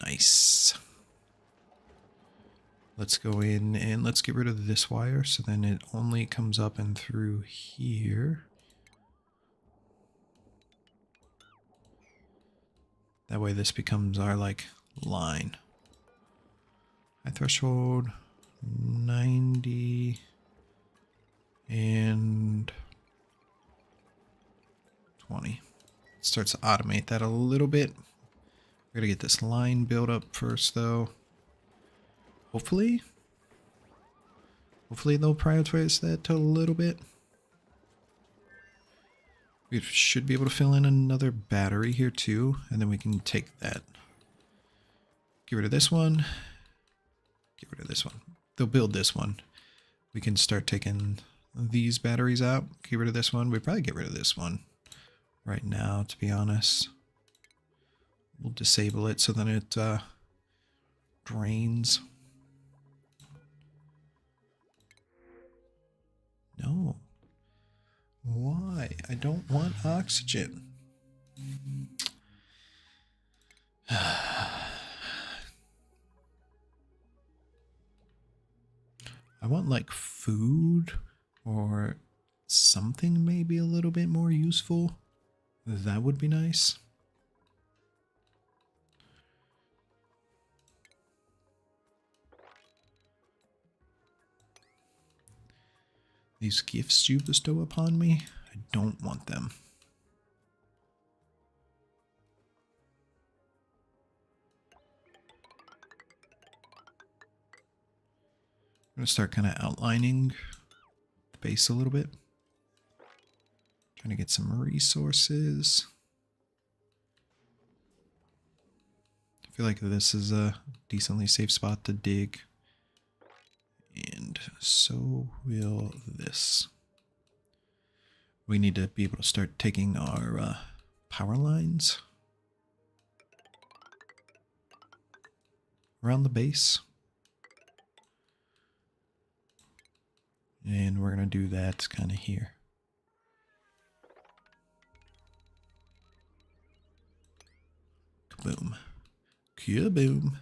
Nice. Let's go in and let's get rid of this wire so then it only comes up and through here. That way this becomes our like line. High threshold 90 and 20. It starts to automate that a little bit. We're gonna get this line built up first though. Hopefully they'll prioritize that a little bit. We should be able to fill in another battery here too, and then we can take that. Get rid of this one. Get rid of this one. They'll build this one. We can start taking these batteries out. Get rid of this one. We'd probably get rid of this one right now, to be honest. We'll disable it so then it drains. No. Why? I don't want oxygen. I want like food or something maybe a little bit more useful. That would be nice. These gifts you bestow upon me, I don't want them. I'm going to start kind of outlining the base a little bit. Trying to get some resources. I feel like this is a decently safe spot to dig. And so will this. We need to be able to start taking our power lines around the base. And we're going to do that kind of here. Kaboom. Kaboom.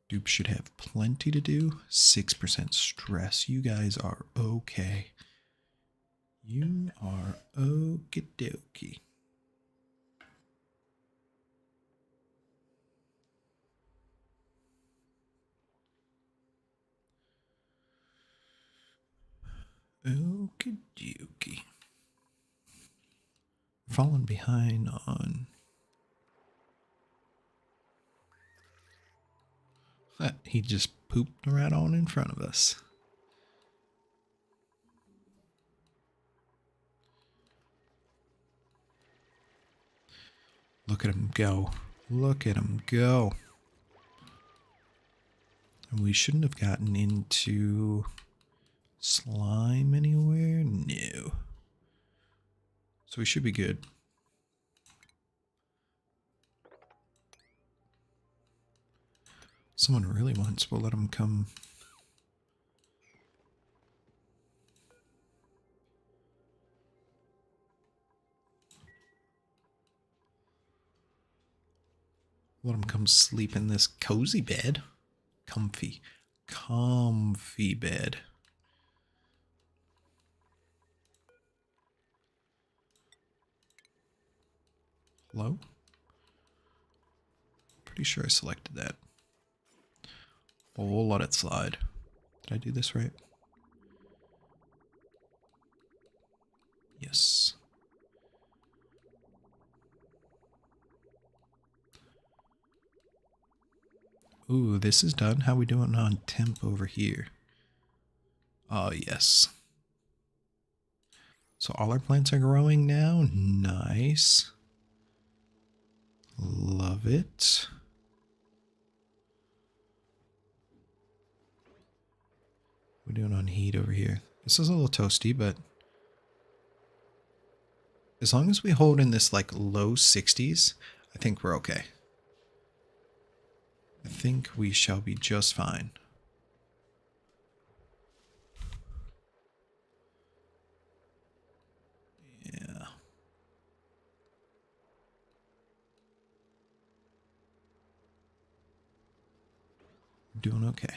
Dupe should have plenty to do. 6% stress. You guys are okay. You are okie dokie. Okie dokie. Falling behind on... He just pooped right on in front of us. Look at him go. Look at him go. And we shouldn't have gotten into slime anywhere. No. So we should be good. Someone really wants, we'll let him come. Let him come sleep in this cozy bed. Comfy. Comfy bed. Hello? Pretty sure I selected that. Oh, let it slide. Did I do this right? Yes. Ooh, this is done. How we doing on temp over here? Oh, yes. So all our plants are growing now. Nice. Love it. What are we doing on heat over here? This is a little toasty, but as long as we hold in this like low 60s, I think we're okay. I think we shall be just fine. Yeah. Doing okay.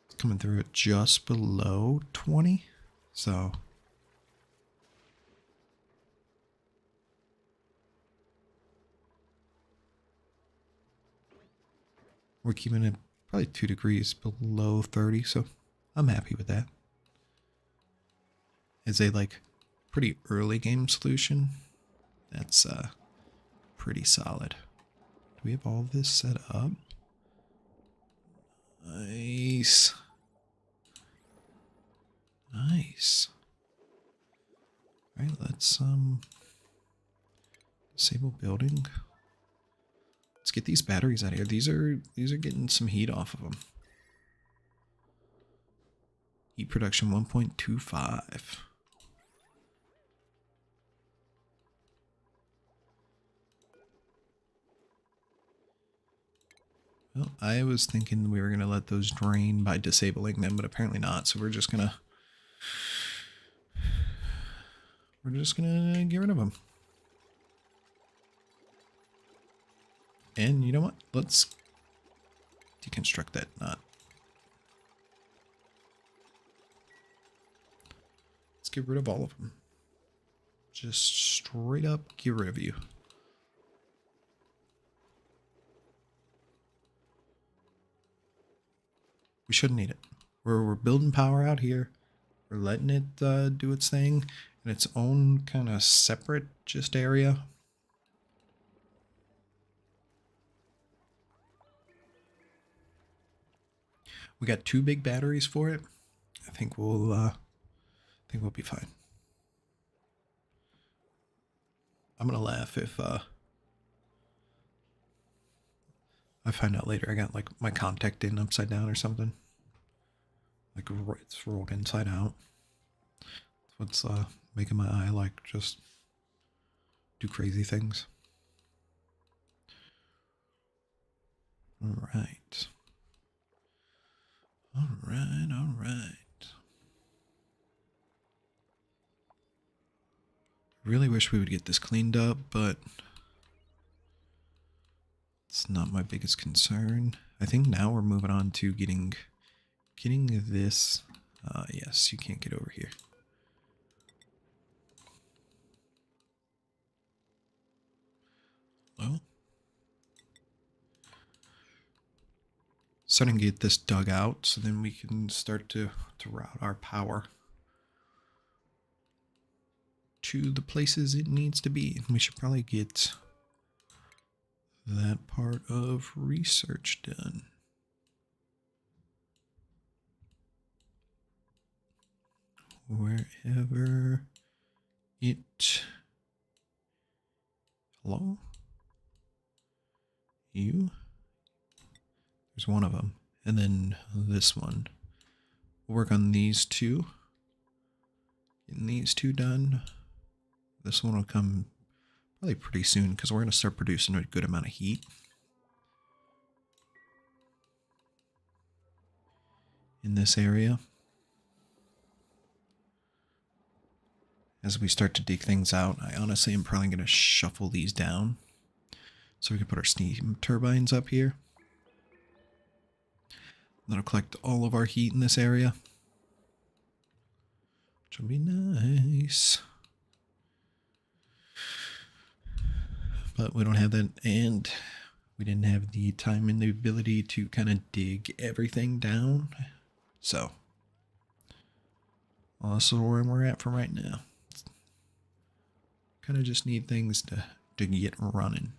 It's coming through at just below 20, so we're keeping it probably 2 degrees below 30, so I'm happy with that. As a like pretty early game solution, that's pretty solid. Do we have all of this set up? Nice. Nice. All right, let's disable building. Let's get these batteries out of here. These are getting some heat off of them. Heat production 1.25. Well, I was thinking we were going to let those drain by disabling them, but apparently not. So we're just going to get rid of them. And you know what? Let's deconstruct that knot. Let's get rid of all of them. Just straight up get rid of you. We shouldn't need it. We're building power out here. We're letting it do its thing in its own kind of separate just area. We got 2 big batteries for it. I think we'll be fine. I'm gonna laugh if I find out later I got like my contact in upside down or something. Like it's rolled inside out. That's what's making my eye like just do crazy things. All right. All right, all right. Really wish we would get this cleaned up, but it's not my biggest concern. I think now we're moving on to getting this. Yes, you can't get over here. Well, starting to get this dug out, so then we can start to route our power to the places it needs to be. And we should probably get that part of research done. Wherever it... Hello? You? There's one of them. And then this one. We'll work on these 2. Getting these 2 done. This one will come probably pretty soon because we're going to start producing a good amount of heat. In this area. As we start to dig things out, I honestly am probably going to shuffle these down so we can put our steam turbines up here. That'll collect all of our heat in this area, which will be nice. But we don't have that, and we didn't have the time and the ability to kind of dig everything down. So, well, this is where we're at for right now. Kind of just need things to get running.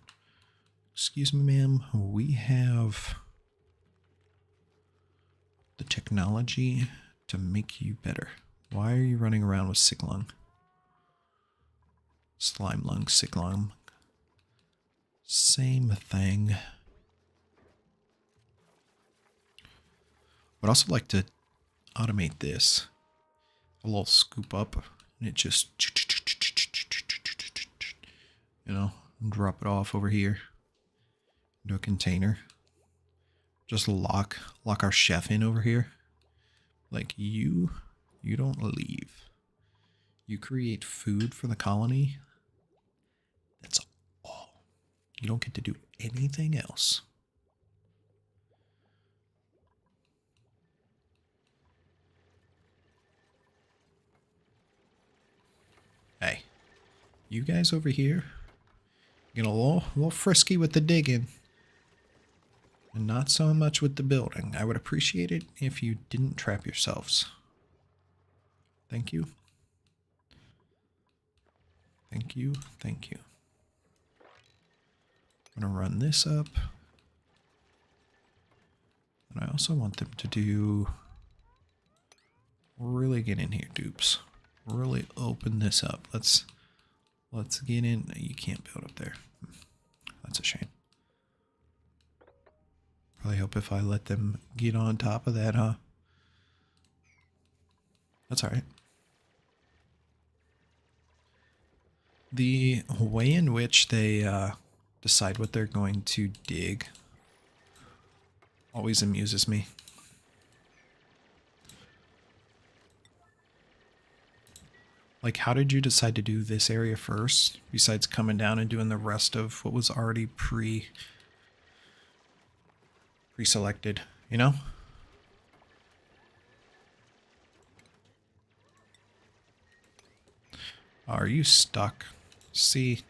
Excuse me, ma'am. We have the technology to make you better. Why are you running around with sick lung? Slime lung, sick lung. Same thing. Would also like to automate this. A little scoop up and it just, you know, drop it off over here into a container. Just lock our chef in over here. Like you don't leave. You create food for the colony. That's all. You don't get to do anything else. Hey, you guys over here getting a little frisky with the digging. And not so much with the building. I would appreciate it if you didn't trap yourselves. Thank you. Thank you. Thank you. I'm going to run this up. And I also want them to do... Really get in here, dupes. Really open this up. Let's get in. You can't build up there. That's a shame. Probably hope if I let them get on top of that, huh? That's alright. The way in which they decide what they're going to dig Always amuses me. Like, how did you decide to do this area first, besides coming down and doing the rest of what was already pre-selected, you know? Are you stuck? See?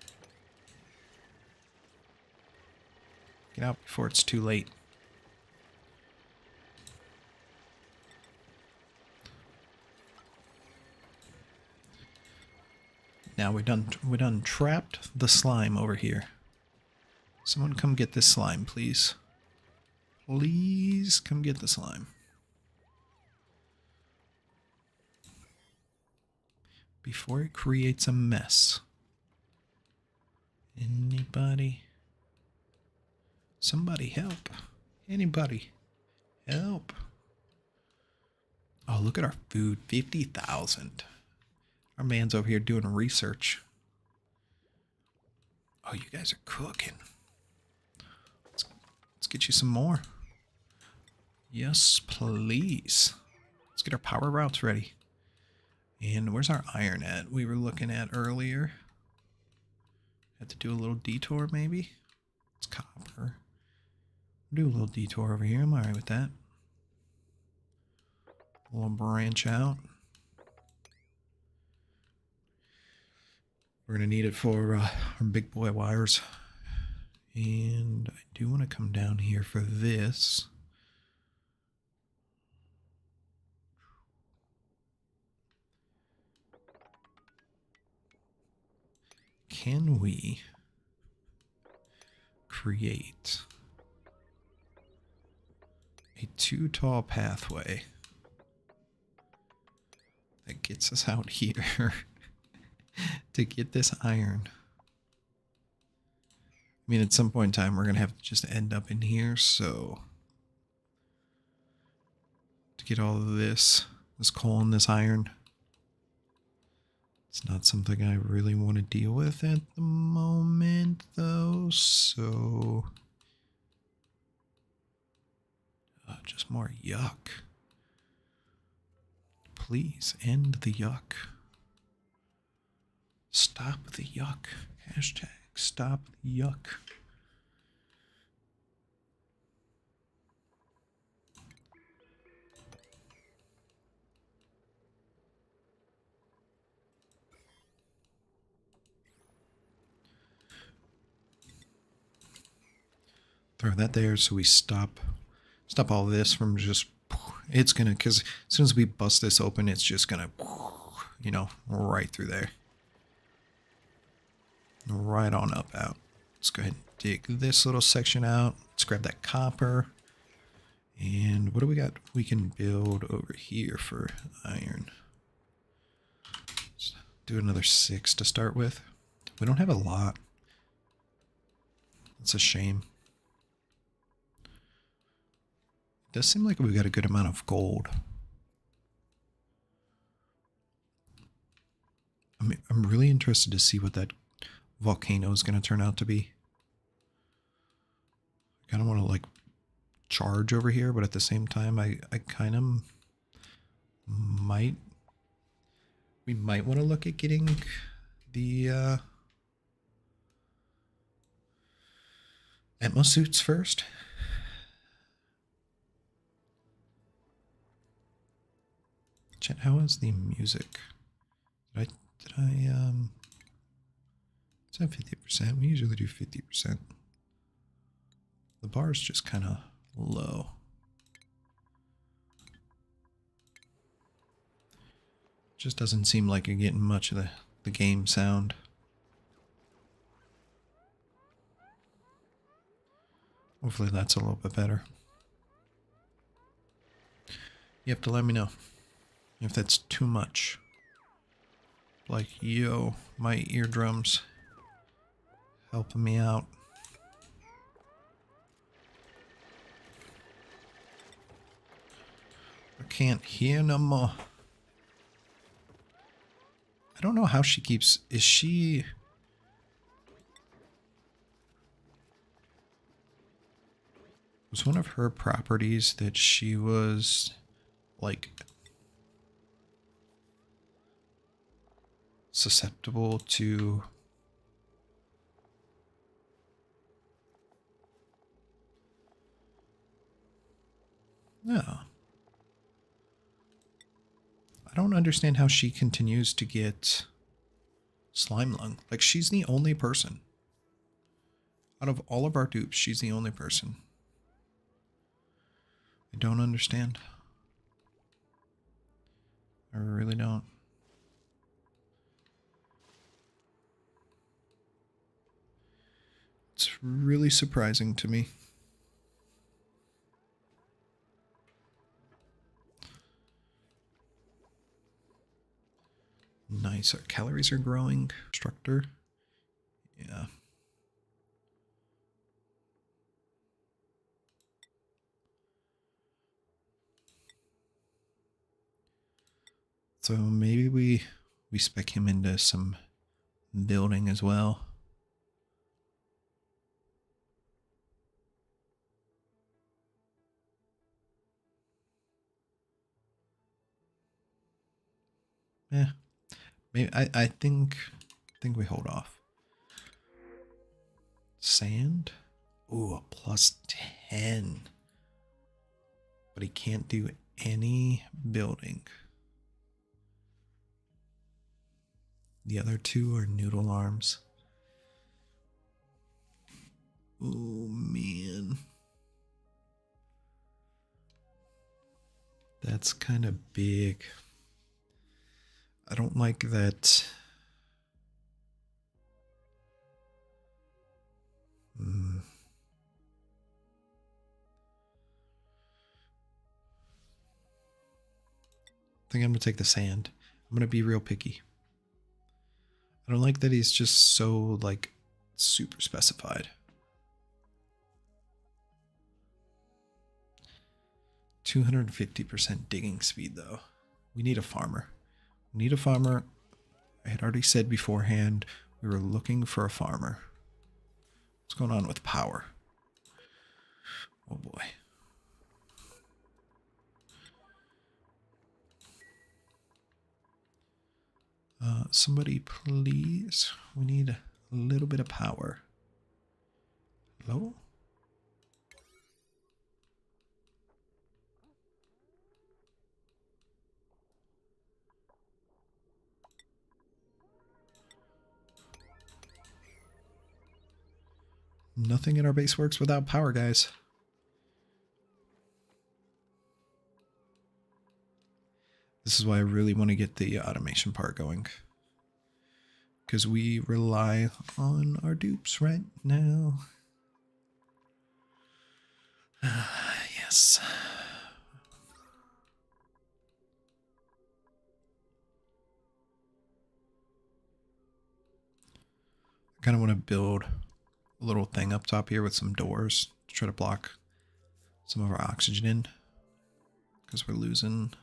Get out before it's too late. Now we done trapped the slime over here. Someone come get this slime, please. Please come get the slime. Before it creates a mess. Anybody? Somebody help. Anybody? Help. Oh, look at our food. 50,000. Our man's over here doing research. Oh, you guys are cooking. Let's get you some more. Yes, please. Let's get our power routes ready. And where's our iron at? We were looking at earlier. Have to do a little detour, maybe? It's copper. Do a little detour over here. I'm alright with that. A little branch out. We're going to need it for our big boy wires. And I do want to come down here for this. Can we create a too tall pathway that gets us out here to get this iron? I mean, at some point in time, we're going to have to just end up in here, so to get all of this coal and this iron, it's not something I really want to deal with at the moment, though, so just more yuck. Please end the yuck. Stop the yuck. Hashtag stop the yuck. Throw that there so we stop all this from just, it's gonna, because as soon as we bust this open, it's just gonna, you know, right through there. Right on up out. Let's go ahead and dig this little section out. Let's grab that copper. And what do we got? We can build over here for iron. Let's do another 6 to start with. We don't have a lot. It's a shame. It does seem like we've got a good amount of gold. I'm really interested to see what that volcano is going to turn out to be. I kind of want to like charge over here, but at the same time, I kind of might. We might want to look at getting the Atmos suits first. Chat, how is the music? Did I it's at 50%. We usually do 50%. The bar is just kind of low. Just doesn't seem like you're getting much of the game sound. Hopefully that's a little bit better. You have to let me know if that's too much. Like, yo, my eardrums helping me out. I can't hear no more. I don't know how she keeps... Is she... Was one of her properties that she was like susceptible to no. I don't understand how she continues to get slime lung. Like, she's the only person. Out of all of our dupes, she's the only person. I don't understand. I really don't. It's really surprising to me. Nice. Our calories are growing. Instructor. Yeah. So maybe we spec him into some building as well. Yeah. Maybe I think we hold off. Sand? Ooh, a +10. But he can't do any building. The other two are noodle arms. Oh, man. That's kind of big. I don't like that. I think I'm going to take the sand. I'm going to be real picky. I don't like that he's just so, like, super specified. 250% digging speed, though. We need a farmer. We need a farmer. I had already said beforehand we were looking for a farmer. What's going on with power? Oh, boy. Somebody please. We need a little bit of power. Hello? Nothing in our base works without power, guys. This is why I really want to get the automation part going. Because we rely on our dupes right now. Yes. I kind of want to build a little thing up top here with some doors to try to block some of our oxygen in. Because we're losing a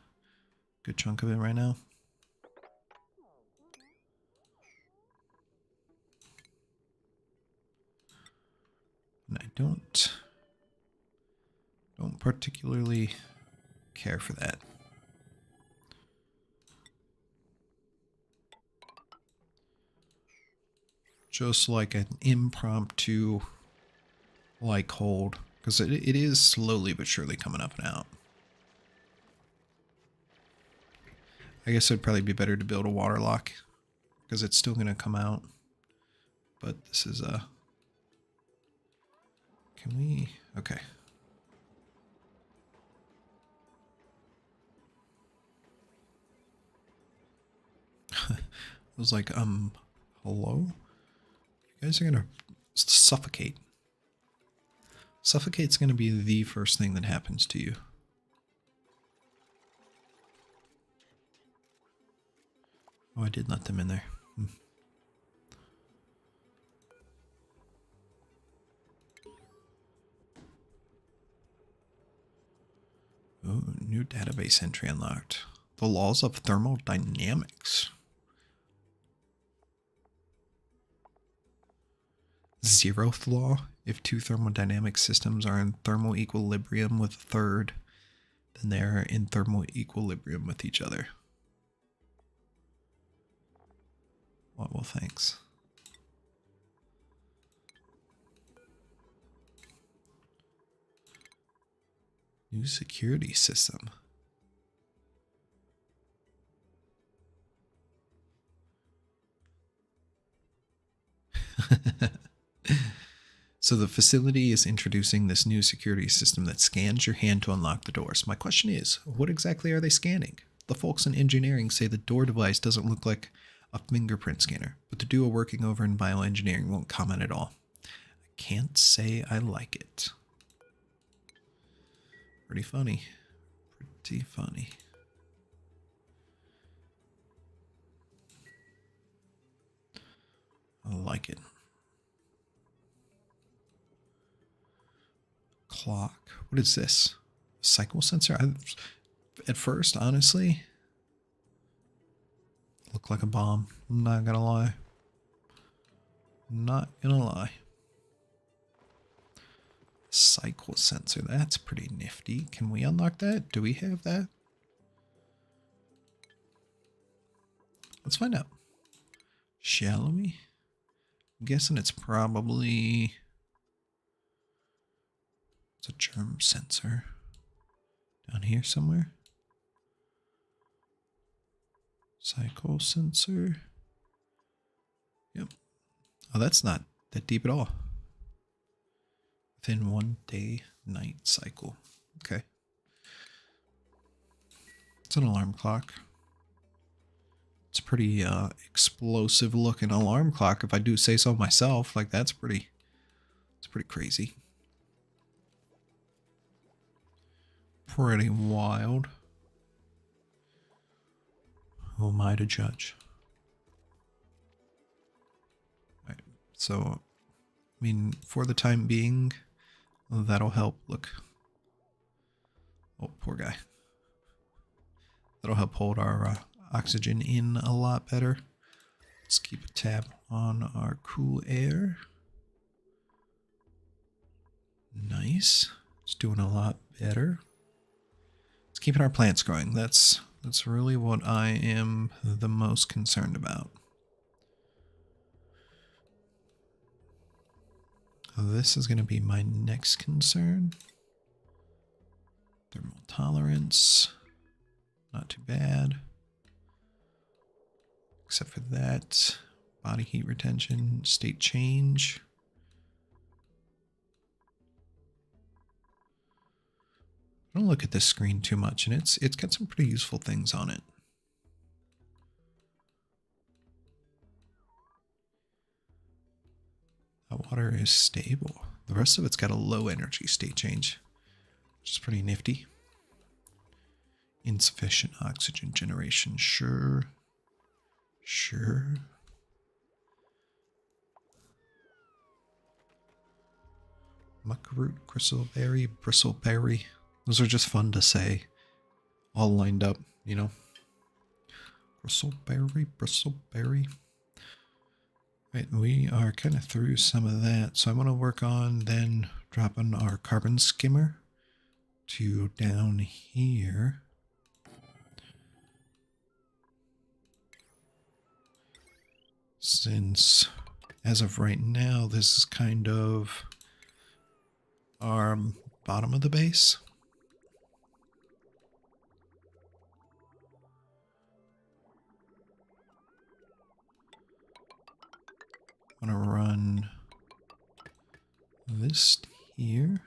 good chunk of it right now. And I don't particularly care for that. Just like an impromptu like hold, because it is slowly but surely coming up and out. I guess it'd probably be better to build a water lock because it's still going to come out. But this is a... Can we... Okay. I was like, hello? You guys are going to suffocate. Suffocate's going to be the first thing that happens to you. Oh, I did let them in there. Oh, new database entry unlocked. The laws of thermodynamics. zeroth law. If two thermodynamic systems are in thermal equilibrium with a third, then they're in thermal equilibrium with each other. Well, thanks. New security system. So the facility is introducing this new security system that scans your hand to unlock the doors. My question is, what exactly are they scanning? The folks in engineering say the door device doesn't look like a fingerprint scanner, but the duo working over in bioengineering won't comment at all. I can't say I like it. Pretty funny. Pretty funny. I like it. Clock. What is this? Cycle sensor? At first, honestly, looked like a bomb. I'm not gonna lie. Not gonna lie. Cycle sensor. That's pretty nifty. Can we unlock that? Do we have that? Let's find out. Shall we? I'm guessing it's probably... It's a germ sensor. Down here somewhere. Cycle sensor. Yep. Oh, that's not that deep at all. Within 1 day night cycle. Okay. It's an alarm clock. It's a pretty explosive looking alarm clock, if I do say so myself. Like, it's pretty crazy. Pretty wild. Who am I to judge? Right. So, I mean, for the time being, that'll help. Look. Oh, poor guy. That'll help hold our oxygen in a lot better. Let's keep a tab on our cool air. Nice. It's doing a lot better. It's keeping our plants growing. That's really what I am the most concerned about. This is going to be my next concern. Thermal tolerance. Not too bad. Except for that. Body heat retention, state change. I don't look at this screen too much, and it's got some pretty useful things on it. That water is stable. The rest of it's got a low energy state change, which is pretty nifty. Insufficient oxygen generation, sure. Sure. Muckroot, gristleberry, bristleberry. Those are just fun to say. All lined up, you know. Bristleberry, bristleberry. Right, we are kind of through some of that. So I want to work on then dropping our carbon skimmer to down here. Since, as of right now, this is kind of our bottom of the base. I'm going to run this here.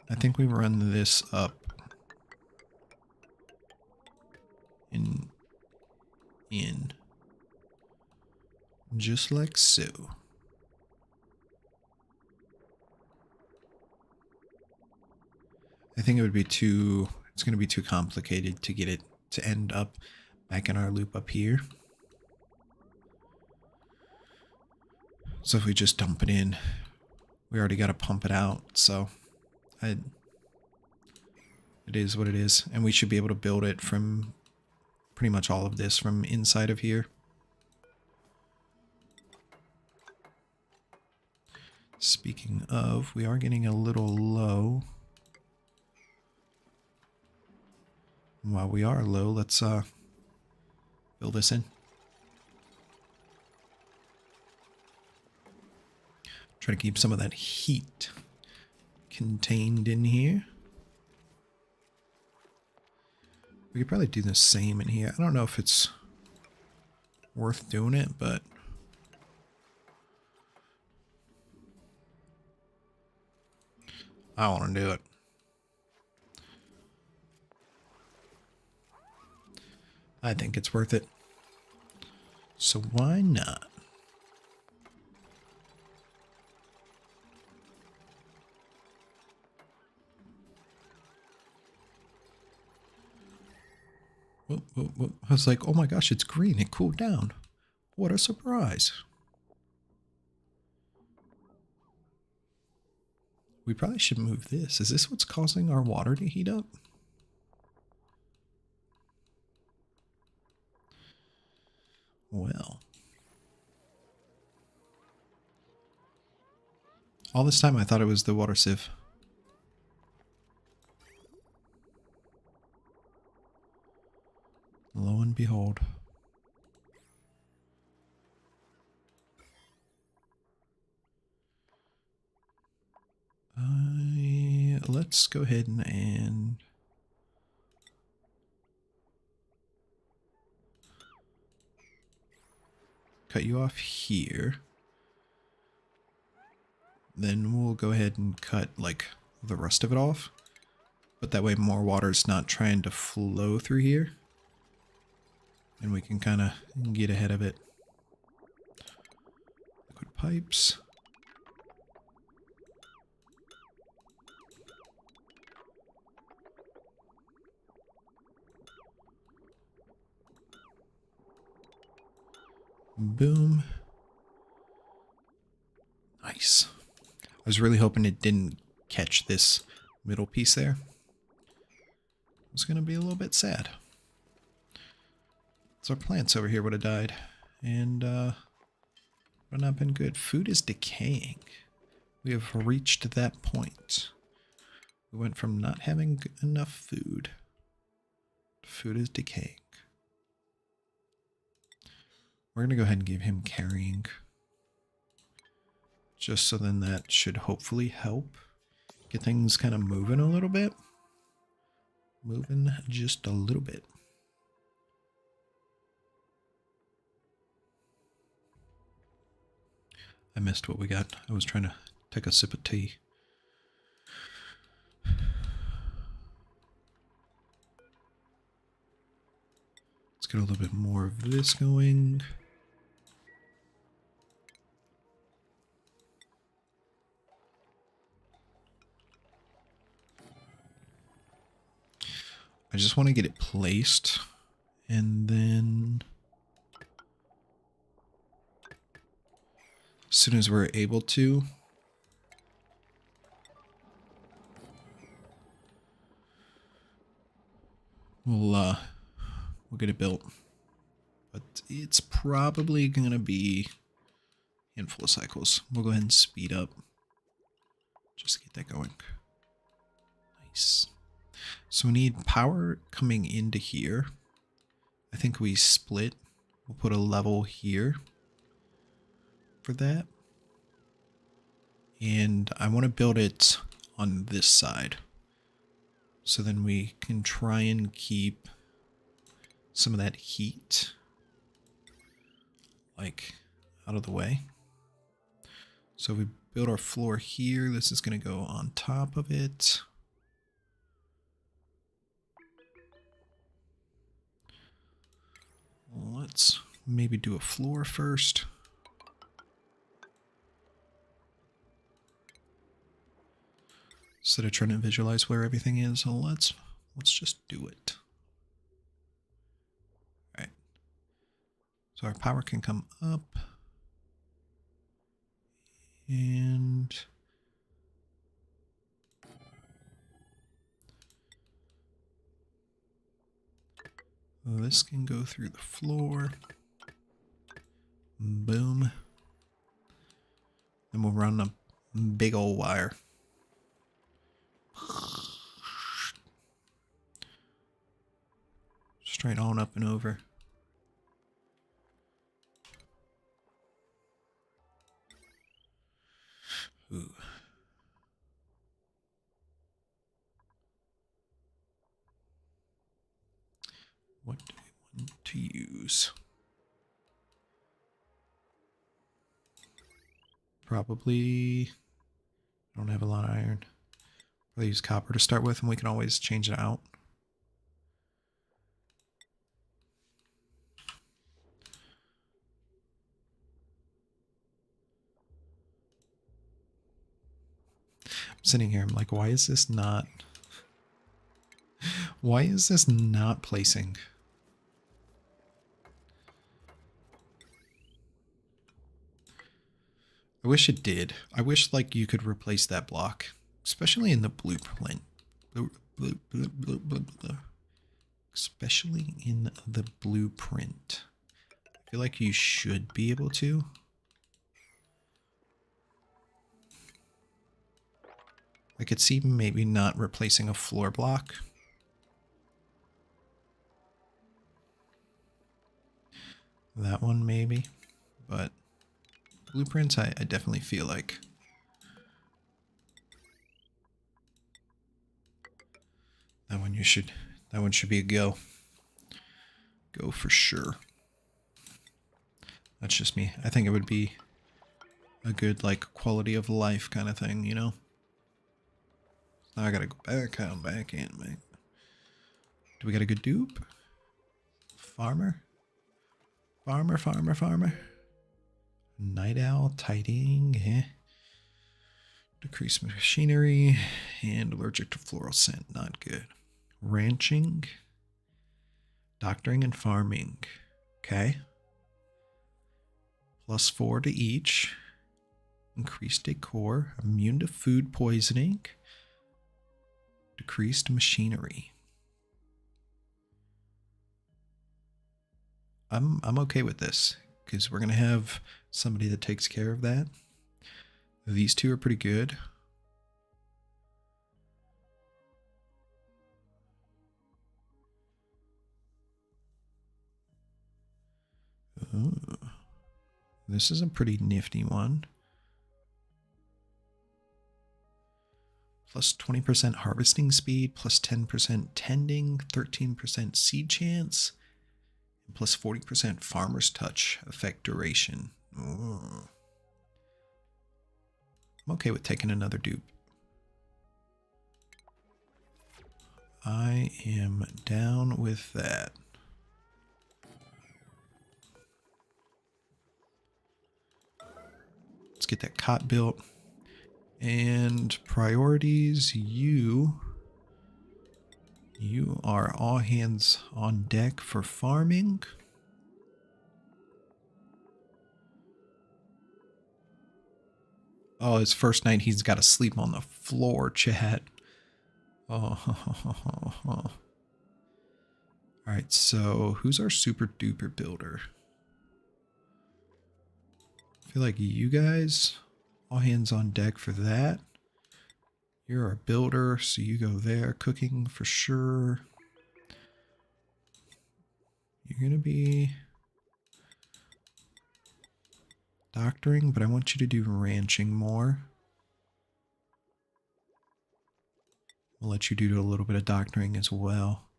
I think we run this up in just like so. I think it would be it's going to be too complicated to get it to end up back in our loop up here. So if we just dump it in, we already got to pump it out. So I It is what it is. And we should be able to build it from pretty much all of this from inside of here. Speaking of, we are getting a little low. And while we are low, let's build this in. Try to keep some of that heat contained in here. We could probably do the same in here. I don't know if it's worth doing it, but I want to do it. I think it's worth it. So why not? Whoop, whoop, whoop. I was like, oh my gosh, it's green. It cooled down. What a surprise. We probably should move this. Is this what's causing our water to heat up? Well. All this time I thought it was the water sieve. Lo and behold. Let's go ahead and cut you off here. Then we'll go ahead and cut like the rest of it off. But that way more water's not trying to flow through here. And we can kind of get ahead of it. Liquid pipes. Boom. Nice. I was really hoping it didn't catch this middle piece there. It's going to be a little bit sad. So our plants over here would have died. And would not been good. Food is decaying. We have reached that point. We went from not having enough food to food is decaying. We're going to go ahead and give him carrying. Just so then that should hopefully help get things kind of moving a little bit. Moving just a little bit. I missed what we got. I was trying to take a sip of tea. Let's get a little bit more of this going. I just want to get it placed, and then as soon as we're able to, we'll get it built. But it's probably gonna be a handful of cycles. We'll go ahead and speed up just to get that going. Nice. So we need power coming into here. I think we split. We'll put a level here for that. And I want to build it on this side. So then we can try and keep some of that heat like out of the way. So we build our floor here. This is going to go on top of it. Let's maybe do a floor first. Instead of trying to visualize where everything is, let's just do it. All right. So our power can come up. And This can go through the floor. Boom. Then we'll run a big old wire. Straight on up and over. Ooh. What do we want to use? Probably don't have a lot of iron. I'll use copper to start with, and we can always change it out. I'm sitting here, I'm like, why is this not placing? I wish it did. I wish like you could replace that block, especially in the blueprint. Especially in the blueprint. I feel like you should be able to. I could see maybe not replacing a floor block. That one maybe, but blueprints I definitely feel like. That one should be a go. Go for sure. That's just me. I think it would be a good like quality of life kind of thing, you know? Now I gotta go back out, back in, mate. Do we got a good dupe? Farmer? Farmer. Night owl, tidying, Decrease machinery, and allergic to floral scent, not good. Ranching, doctoring, and farming. Okay. +4 to each. Increased decor, immune to food poisoning. Decreased machinery. I'm okay with this because we're gonna have somebody that takes care of that. These two are pretty good. Ooh. This is a pretty nifty one. Plus 20% harvesting speed, plus 10% tending, 13% seed chance, and plus 40% farmer's touch effect duration. Ooh. I'm okay with taking another dupe. I am down with that. Let's get that cot built. And priorities, you are all hands on deck for farming. Oh, his first night he's got to sleep on the floor, chat. Oh. All right, so who's our super duper builder? I feel like you guys, all hands on deck for that. You're our builder, so you go there. Cooking for sure. You're going to be doctoring, but I want you to do ranching more. I'll let you do a little bit of doctoring as well.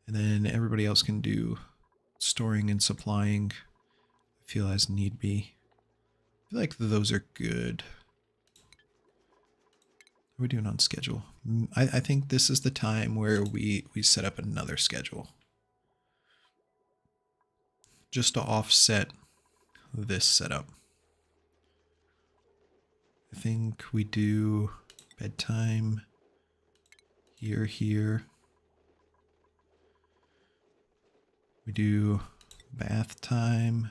And then everybody else can do storing and supplying, I feel, as need be. I feel like those are good. How are we doing on schedule? I think this is the time where we set up another schedule. Just to offset this setup. I think we do bedtime here. We do bath time.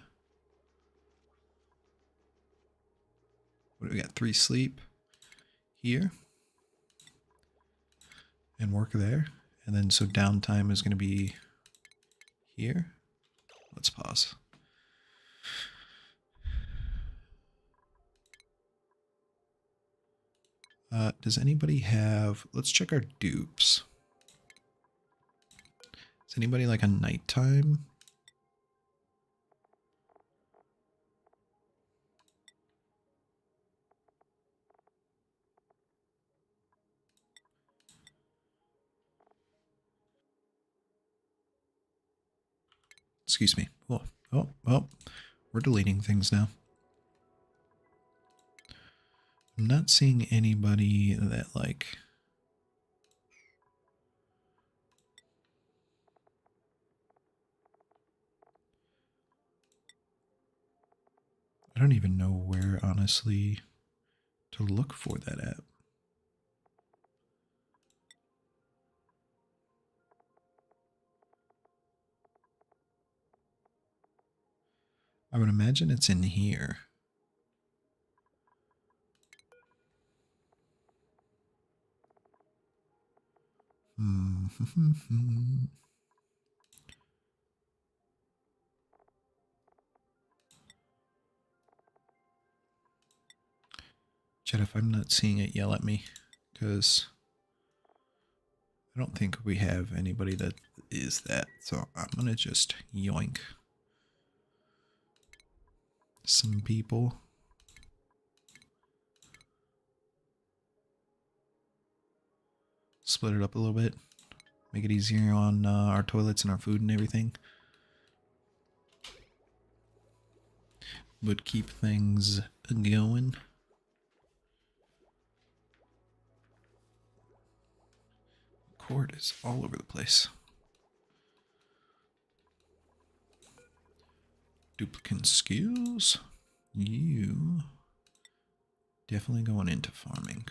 What do we got? 3 sleep here. And work there. And then so downtime is going to be here. Let's pause. Does anybody have... Let's check our dupes. Is anybody like a nighttime? Excuse me. Oh, we're deleting things now. I'm not seeing anybody that like... I don't even know where, honestly, to look for that at. I would imagine it's in here. Chat, if I'm not seeing it, yell at me, because I don't think we have anybody that is that. So I'm going to just yoink some people. Split it up a little bit. Make it easier on our toilets and our food and everything. But keep things going. Cord is all over the place. Duplicate skills. You definitely going into farming.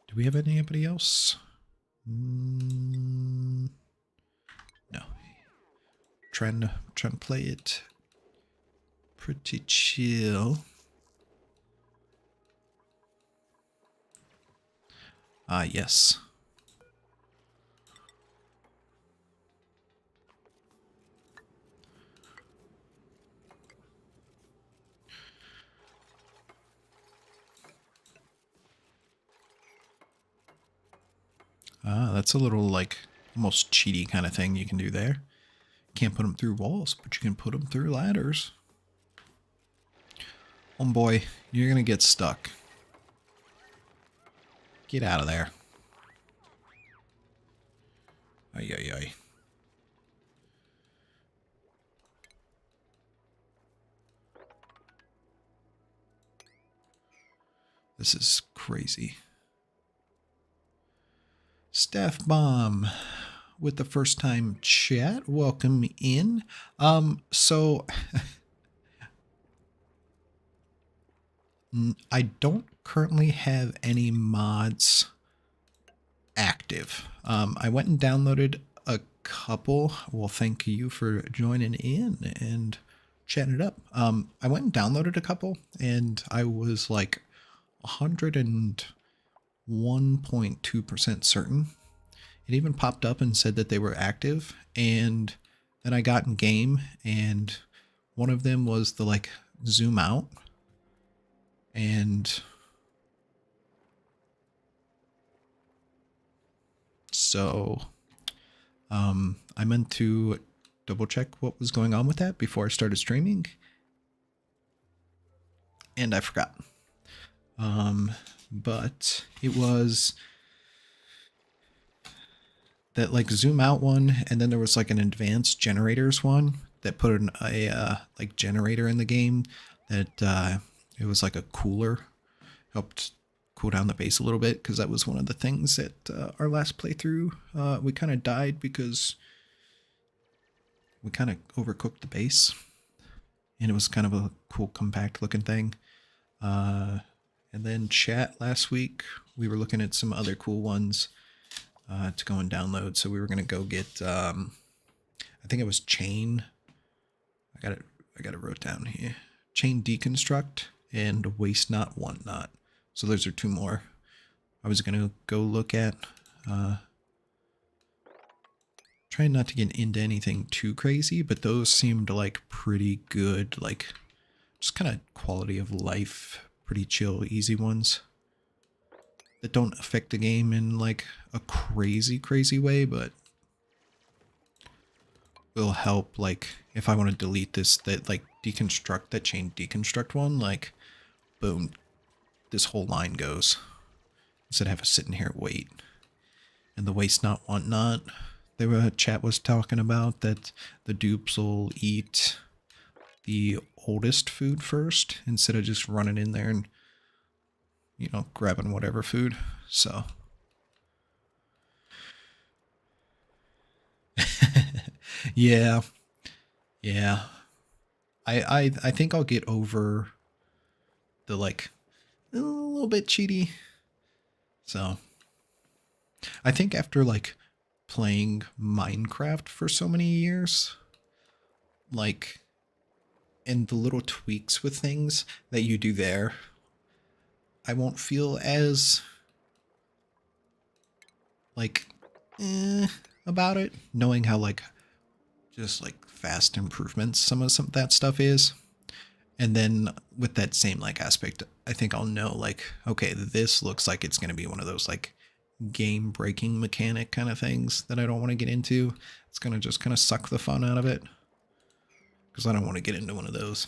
Do we have anybody else? No. Trying to play it pretty chill. Yes. That's a little like almost cheaty kind of thing you can do there. Can't put them through walls, but you can put them through ladders. Oh boy, you're gonna get stuck. Get out of there. Ay, ay, ay. This is crazy. Staff Bomb with the first time chat. Welcome in. So I don't currently have any mods active. I went and downloaded a couple. Well, thank you for joining in and chatting it up. I went and downloaded a couple and I was like 101.2% certain. It even popped up and said that they were active, and then I got in game and one of them was the like zoom out, and so I meant to double check what was going on with that before I started streaming, and I forgot. But it was that like zoom out one, and then there was like an advanced generators one that put a like generator in the game that it was like a cooler, helped cool down the base a little bit, because that was one of the things that our last playthrough we kind of died because we kind of overcooked the base, and it was kind of a cool compact looking thing. And then chat last week, we were looking at some other cool ones to go and download. So we were going to go get, I think it was Chain. I got it wrote down here. Chain Deconstruct and Waste Not Want Not. So those are two more I was gonna go look at. Trying not to get into anything too crazy, but those seemed like pretty good, like just kind of quality of life, pretty chill, easy ones that don't affect the game in like a crazy way, but will help. Like if I want to delete this, that like deconstruct, that chain deconstruct one, like boom, this whole line goes instead of have to sit in here and wait. And the waste not want not. There were chat was talking about that the dupes will eat the oldest food first instead of just running in there and, you know, grabbing whatever food. So yeah. I think I'll get over the like a little bit cheaty. So I think after like playing Minecraft for so many years, like, and the little tweaks with things that you do there, I won't feel as like about it, knowing how like just like fast improvements some of that stuff is. And then with that same like aspect, I think I'll know like, okay, this looks like it's going to be one of those like game breaking mechanic kind of things that I don't want to get into. It's going to just kind of suck the fun out of it, because I don't want to get into one of those.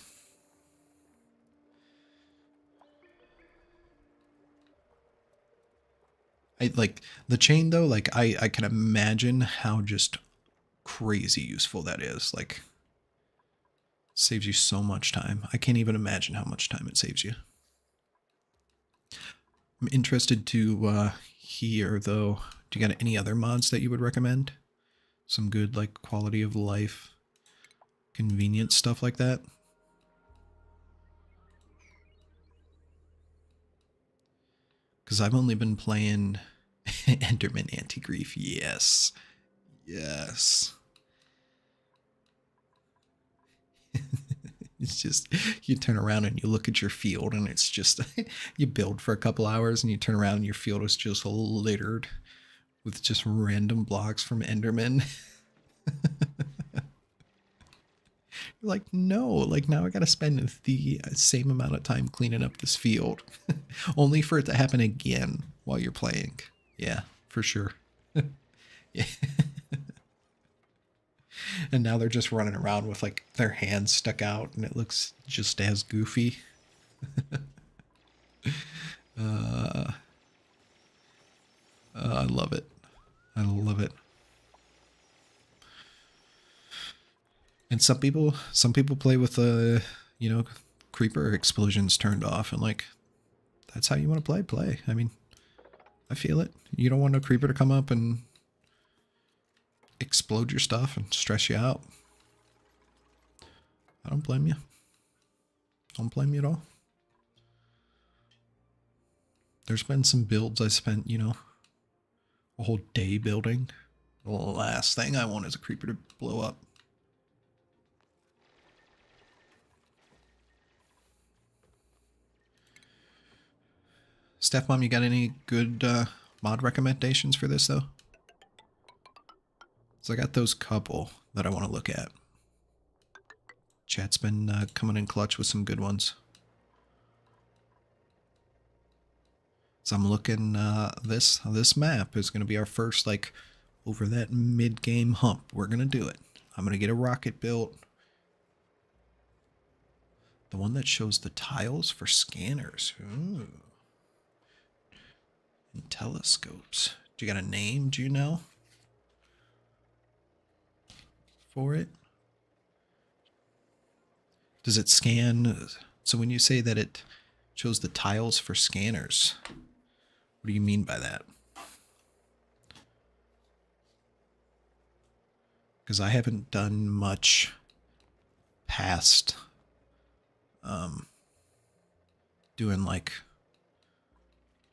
I like the chain though, like I can imagine how just crazy useful that is. Like saves you so much time. I can't even imagine how much time it saves you. I'm interested to hear though, do you got any other mods that you would recommend? Some good like quality of life, convenient stuff like that? Because I've only been playing Enderman Anti-Grief. Yes. Yes. It's just, you turn around and you look at your field and it's just, you build for a couple hours and you turn around and your field is just littered with just random blocks from Enderman. You're like, no, like now I gotta spend the same amount of time cleaning up this field. Only for it to happen again while you're playing. Yeah, for sure. Yeah. And now they're just running around with like their hands stuck out and it looks just as goofy. I love it. I love it. And some people play with you know, creeper explosions turned off, and like that's how you want to play. I mean, I feel it. You don't want a creeper to come up and explode your stuff and stress you out. I don't blame you. Don't blame you at all. There's been some builds I spent, you know, a whole day building. The last thing I want is a creeper to blow up. Steph Mom, you got any good mod recommendations for this though? So I got those couple that I want to look at. Chat's been coming in clutch with some good ones. So I'm looking, this map is going to be our first, like, over that mid-game hump. We're going to do it. I'm going to get a rocket built. The one that shows the tiles for scanners. Ooh. And telescopes. Do you got a name, do you know? For it? Does it scan? So when you say that it shows the tiles for scanners, what do you mean by that? Because I haven't done much past doing like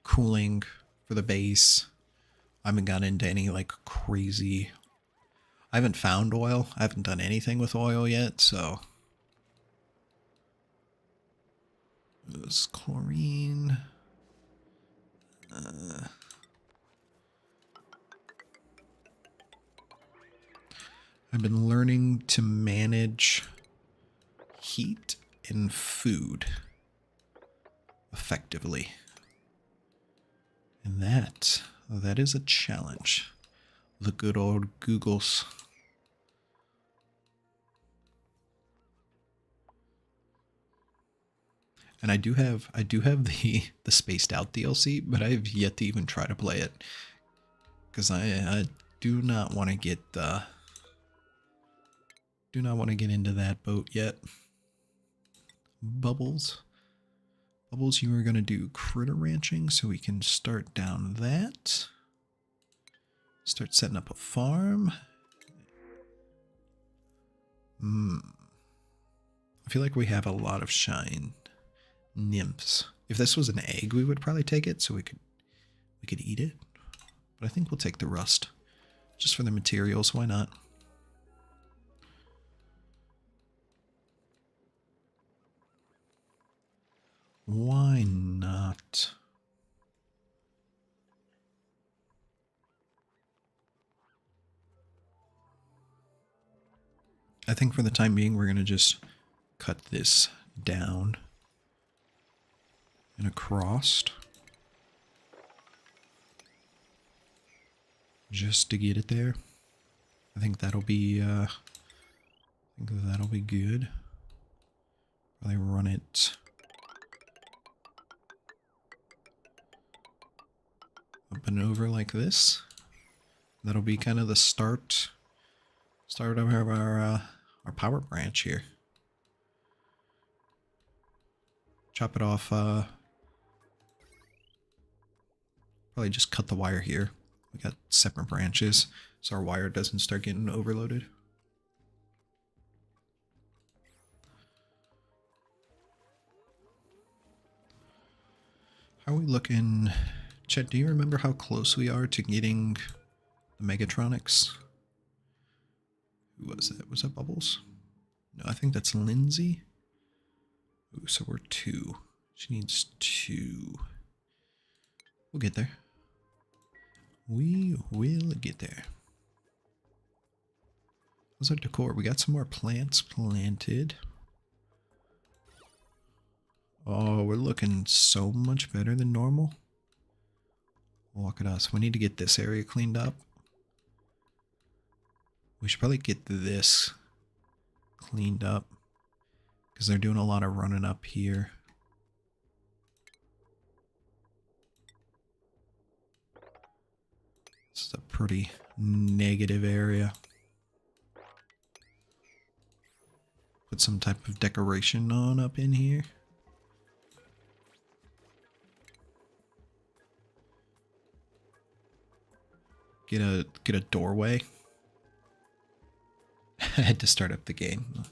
cooling for the base. I haven't gotten into any like crazy. I haven't found oil. I haven't done anything with oil yet, so. It was chlorine. I've been learning to manage heat and food effectively. And that is a challenge. The good old Googles. And I do have the spaced out DLC, but I've yet to even try to play it because I do not want to get into that boat yet. Bubbles, you are gonna do critter ranching, so we can start down that. Start setting up a farm. I feel like we have a lot of shine nymphs. If this was an egg, we would probably take it so we could eat it. But I think we'll take the rust just for the materials. Why not? Why not? I think for the time being, we're going to just cut this down and across just to get it there. I think that'll be good. Probably run it up and over like this. That'll be kind of the start of our power branch here. Chop it off. Probably just cut the wire here. We got separate branches, so our wire doesn't start getting overloaded. How are we looking? Chet, do you remember how close we are to getting the Megatronics? Who was that? Was that Bubbles? No, I think that's Lindsay. Ooh, so we're 2. She needs 2. We'll get there. We will get there. How's our decor? We got some more plants planted. Oh, we're looking so much better than normal. Look at us. We need to get this area cleaned up. We should probably get this cleaned up because they're doing a lot of running up here. This is a pretty negative area. Put some type of decoration on up in here. Get a doorway. I had to start up the game.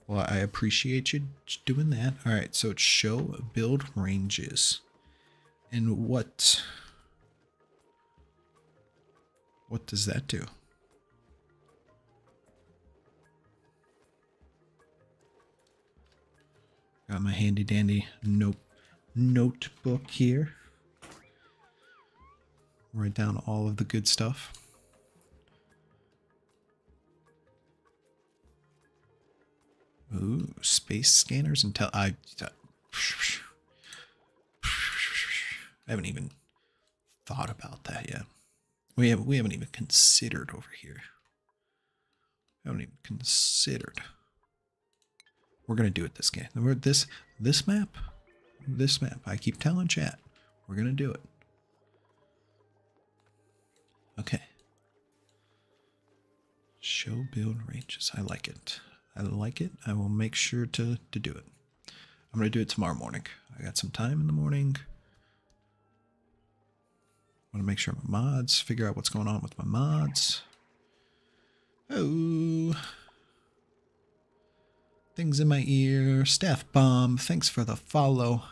Well, I appreciate you doing that. All right, so it's show build ranges. And what does that do? Got my handy dandy notebook here. Write down all of the good stuff. Ooh, space scanners and I haven't even thought about that yet. We haven't even considered over here. Haven't even considered. We're gonna do it this game. This map. I keep telling chat, we're gonna do it. Okay. Show build ranges. I like it. I like it. I will make sure to do it. I'm going to do it tomorrow morning. I got some time in the morning. I want to make sure my mods, figure out what's going on with my mods. Oh. Things in my ear. Staff Bomb, thanks for the follow.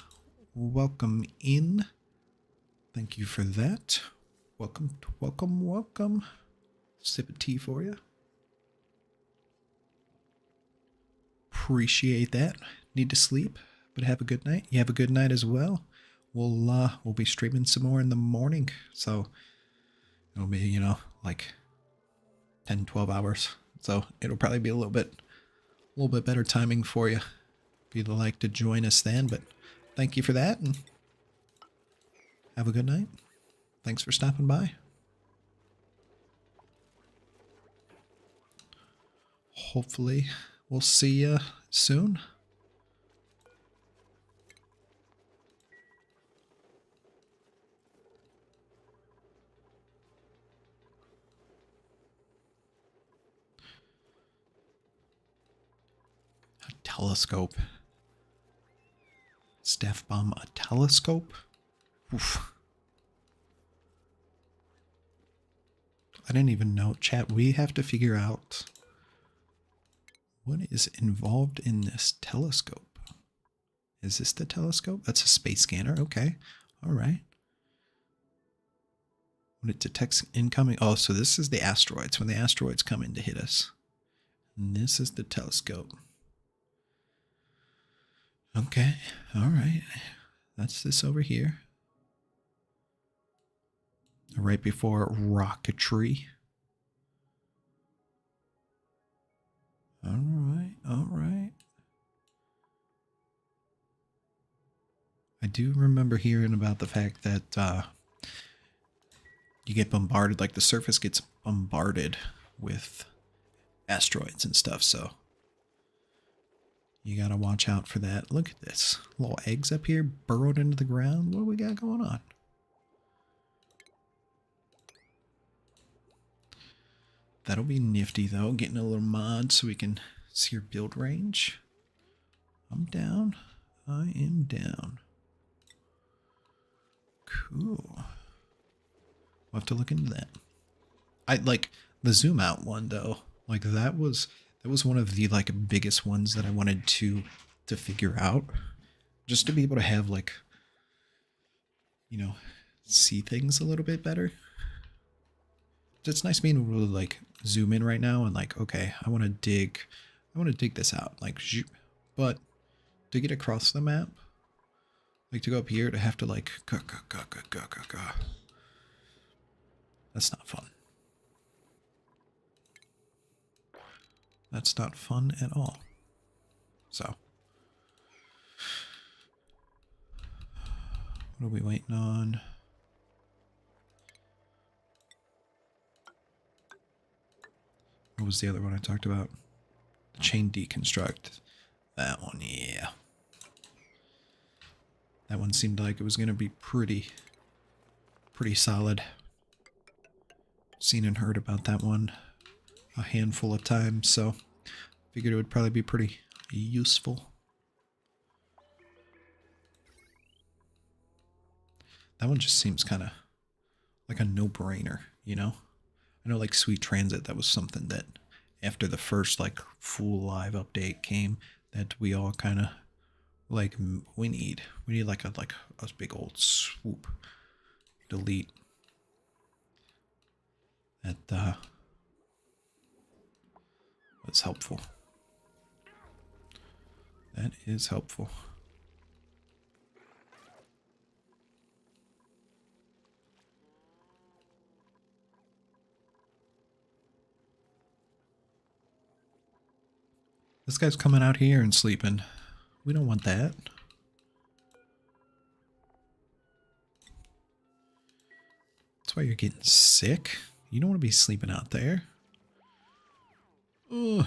Welcome in. Thank you for that. Welcome, welcome, welcome. Sip of tea for you. Appreciate that. Need to sleep, but have a good night. You have a good night as well. We'll be streaming some more in the morning, so it'll be, like 10, 12 hours So it'll probably be a little bit better timing for you if you'd like to join us then. But thank you for that, and have a good night. Thanks for stopping by. Hopefully we'll see you soon. A telescope. Staff bomb a telescope? Oof. I didn't even know. Chat, we have to figure out what is involved in this telescope. Is this the telescope? That's a space scanner. Okay. All right. When it detects incoming... Oh, so this is the asteroids. When the asteroids come in to hit us. And this is the telescope. Okay. All right. That's this over here. Right before rocketry. All right. All right. I do remember hearing about the fact that you get bombarded, like the surface gets bombarded with asteroids and stuff, so you gotta watch out for that. Look at this. Little eggs up here burrowed into the ground. What do we got going on? That'll be nifty though, getting a little mod so we can see your build range. I'm down. I am down. Cool. We'll have to look into that. I like the zoom out one though. Like that was one of the like biggest ones that I wanted to figure out. Just to be able to have like, you know, see things a little bit better. It's nice being able to like zoom in right now and like, okay, I want to dig this out. Like, but to get across the map, like to go up here to have to like go. That's not fun. That's not fun at all. So, what are we waiting on? What was the other one I talked about? The chain deconstruct. That one, yeah. That one seemed like it was going to be pretty solid. Seen and heard about that one a handful of times, so figured it would probably be pretty useful. That one just seems kind of like a no-brainer, you know? I know like Sweet Transit, that was something that after the first like full live update came that we all kind of like, we need like a big old swoop delete. That that's helpful. That is helpful. This guy's coming out here and sleeping. We don't want that. That's why you're getting sick. You don't want to be sleeping out there. Ugh.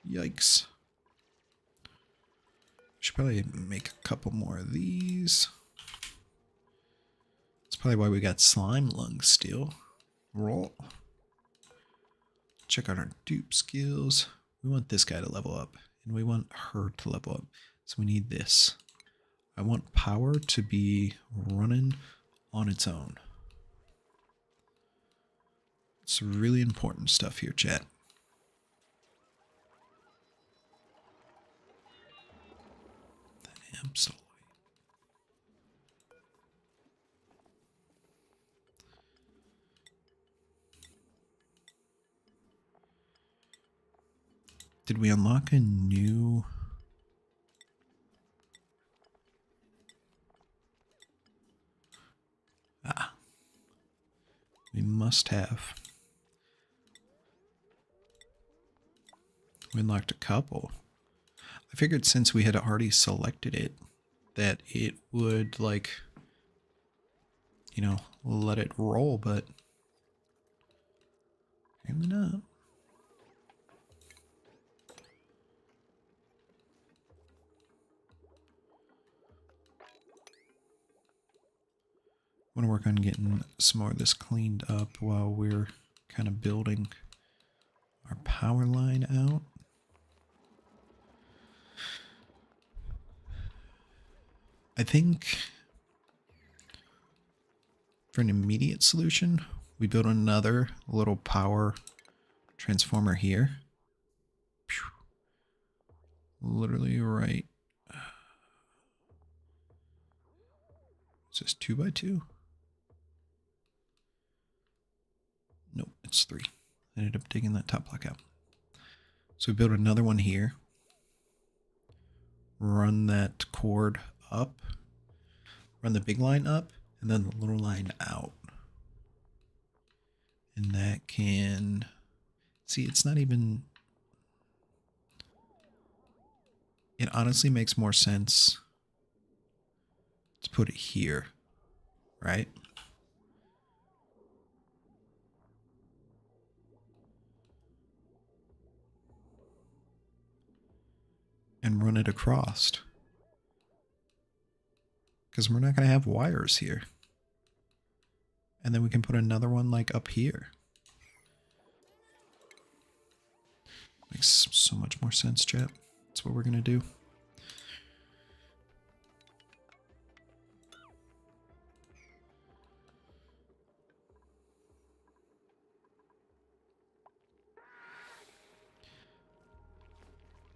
Yikes. Should probably make a couple more of these. That's probably why we got slime lungs still. Roll. Check out our dupe skills. We want this guy to level up, and we want her to level up. So we need this. I want power to be running on its own. It's really important stuff here, chat. Absolutely. Did we unlock a new... Ah. We must have. We unlocked a couple. I figured since we had already selected it, that it would, like, you know, let it roll, but apparently not. I want to work on getting some more of this cleaned up while we're kind of building our power line out. I think for an immediate solution, we build another little power transformer here. Literally right. Is this 2x2? Nope, it's 3. I ended up digging that top block out. So we build another one here. Run that cord up. Run the big line up, and then the little line out. And that can... See, it's not even... It honestly makes more sense to put it here, right? And run it across. Because we're not going to have wires here. And then we can put another one like up here. Makes so much more sense, chat. That's what we're going to do.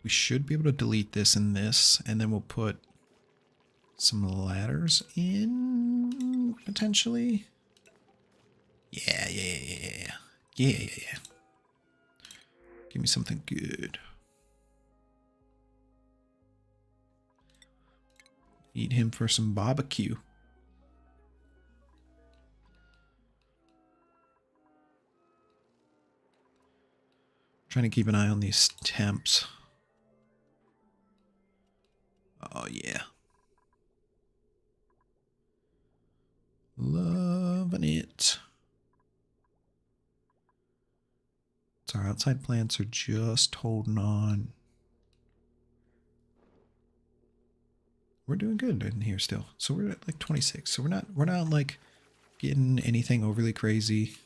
We should be able to delete this and this, and then we'll put some ladders in, potentially. Yeah. Give me something good. Eat him for some barbecue. Trying to keep an eye on these temps. Oh, yeah. Loving it. So our outside plants are just holding on. We're doing good in here still. So we're at like 26. So we're not like getting anything overly crazy.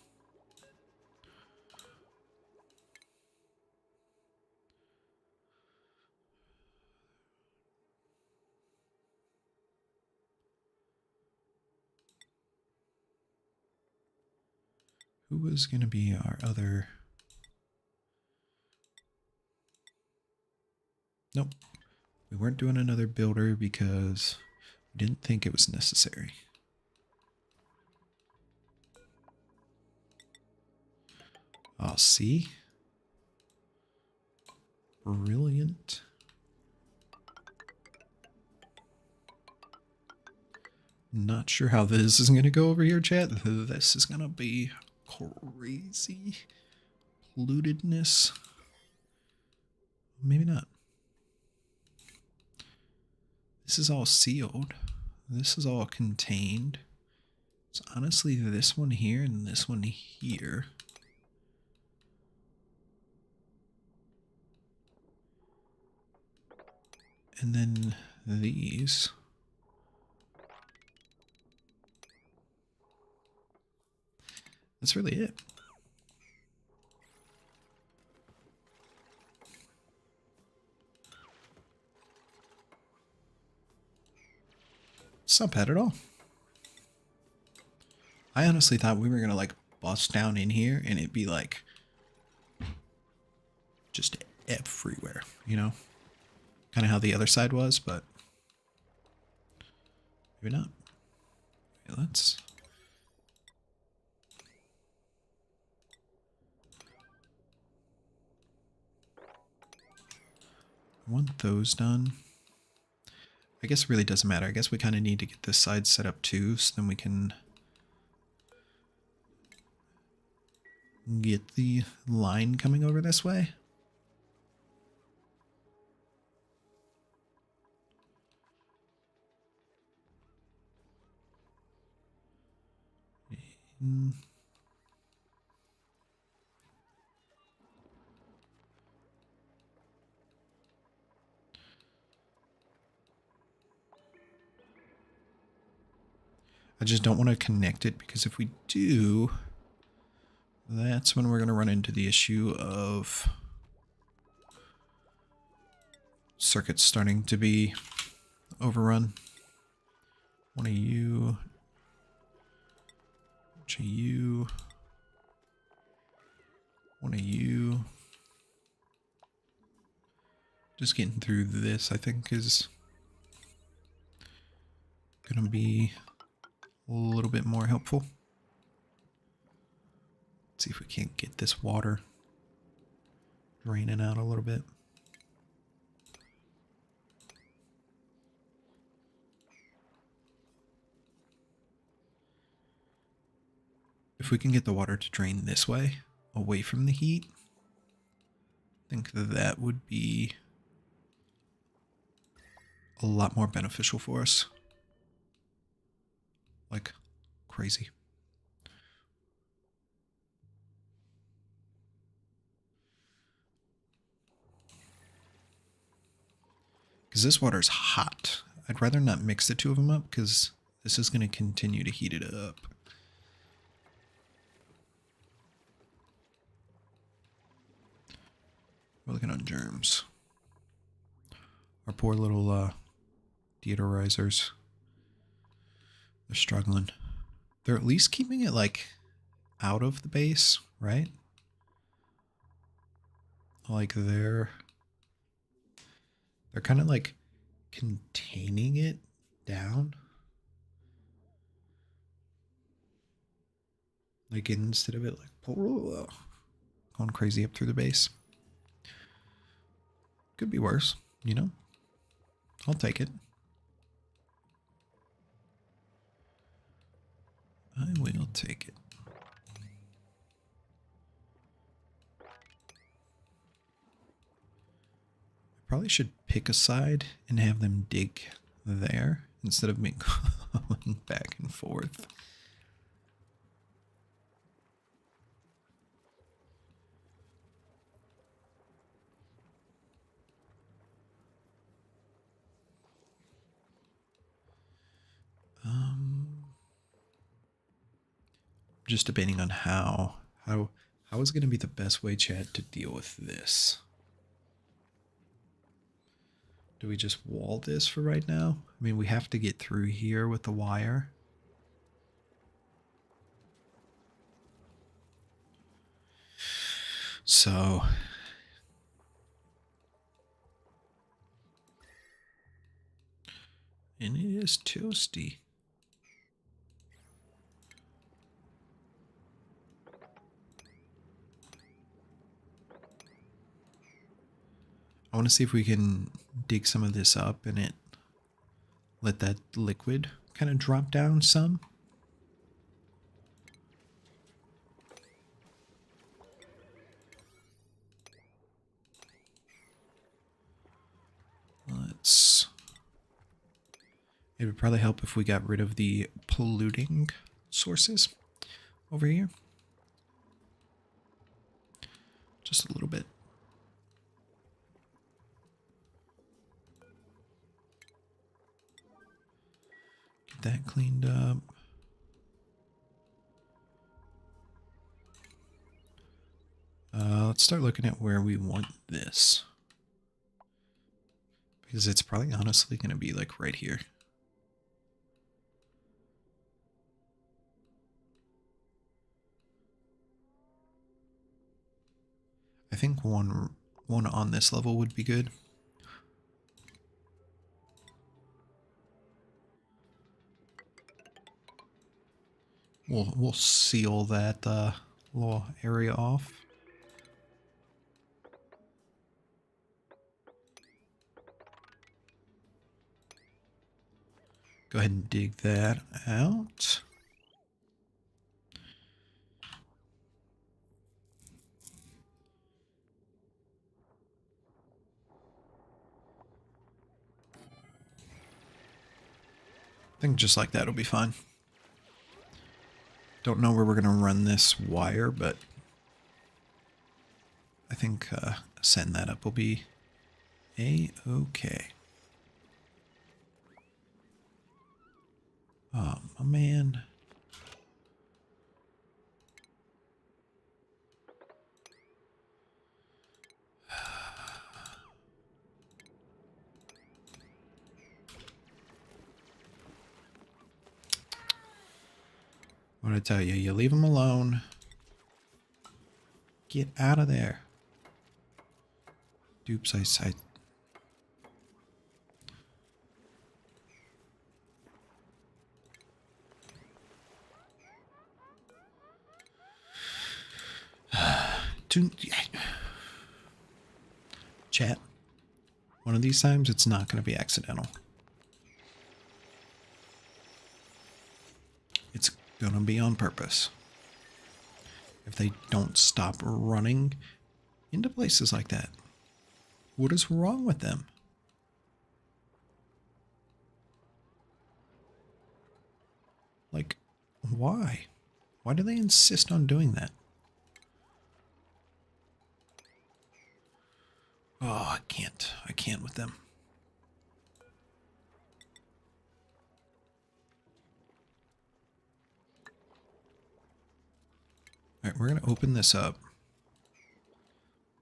Who was going to be our other... Nope. We weren't doing another builder because we didn't think it was necessary. Oh, see? Brilliant. Not sure how this is going to go over here, chat. This is going to be crazy pollutedness. Maybe not. This is all sealed. This is all contained. So honestly, this one here and this one here. And then these. That's really it. It's not bad at all. I honestly thought we were gonna like bust down in here and it'd be like just everywhere, you know? Kind of how the other side was, but maybe not. Okay, let's... I want those done. I guess it really doesn't matter. I guess we kind of need to get this side set up too, so then we can get the line coming over this way. I just don't want to connect it, because if we do, that's when we're going to run into the issue of circuits starting to be overrun. One of you, bunch of you, one of you. Just getting through this, I think, is going to be a little bit more helpful. Let's see if we can't get this water draining out a little bit. If we can get the water to drain this way, away from the heat, I think that would be a lot more beneficial for us. Like crazy. Because this water is hot. I'd rather not mix the two of them up, because this is going to continue to heat it up. We're looking on germs. Our poor little deodorizers. They're struggling. They're at least keeping it like out of the base, right? Like they're kind of like containing it down. Like instead of it like going crazy up through the base. Could be worse, you know? I'll take it. I will take it. I probably should pick a side and have them dig there instead of me going back and forth. Just debating on how is going to be the best way, chat, to deal with this. Do we just wall this for right now? I mean, we have to get through here with the wire. So and it is toasty. I want to see if we can dig some of this up and let that liquid kind of drop down some. It would probably help if we got rid of the polluting sources over here. Just a little bit. Get that cleaned up. Let's start looking at where we want this. Because it's probably honestly going to be like right here. I think one on this level would be good. We'll seal that little area off. Go ahead and dig that out. I think just like that will be fine. Don't know where we're going to run this wire, but I think setting that up will be a-okay. Oh, my man. What did I tell you? You leave them alone. Get out of there. Dupes, I Chat. One of these times, it's not going to be accidental. It's going to be on purpose. If they don't stop running into places like that. What is wrong with them? Like, why? Why do they insist on doing that? Oh, I can't. I can't with them. All right, we're going to open this up.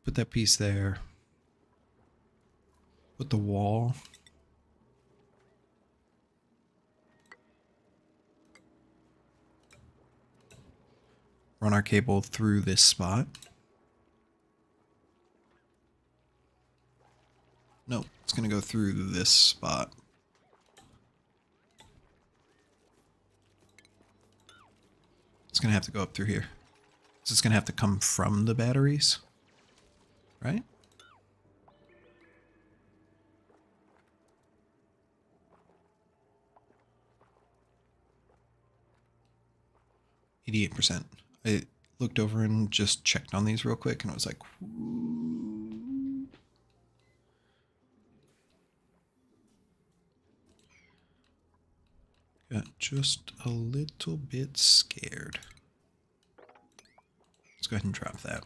Put that piece there. Put the wall. Run our cable through this spot. No, it's going to go through this spot. It's going to have to go up through here. So it's going to have to come from the batteries. Right? %. I looked over and just checked on these real quick, and I was like, "Ooh." Got just a little bit scared. Let's go ahead and drop that.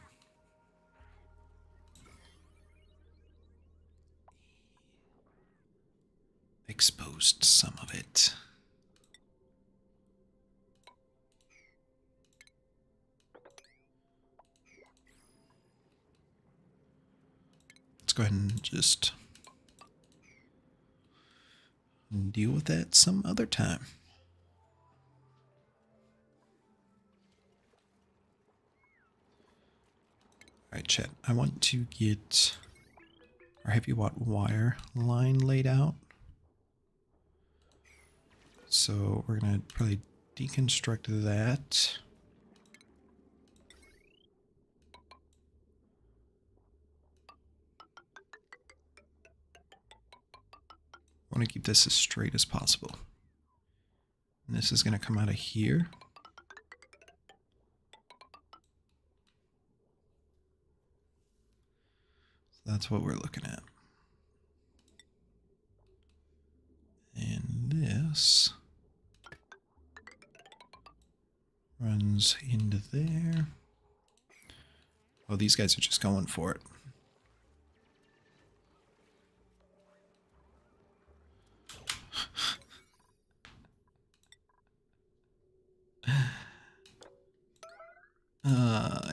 Exposed some of it. Let's go ahead and just deal with that some other time. Alright, chat. I want to get our heavy watt wire line laid out. So we're going to probably deconstruct that. I want to keep this as straight as possible. And this is going to come out of here. So that's what we're looking at. And this runs into there. Oh, these guys are just going for it.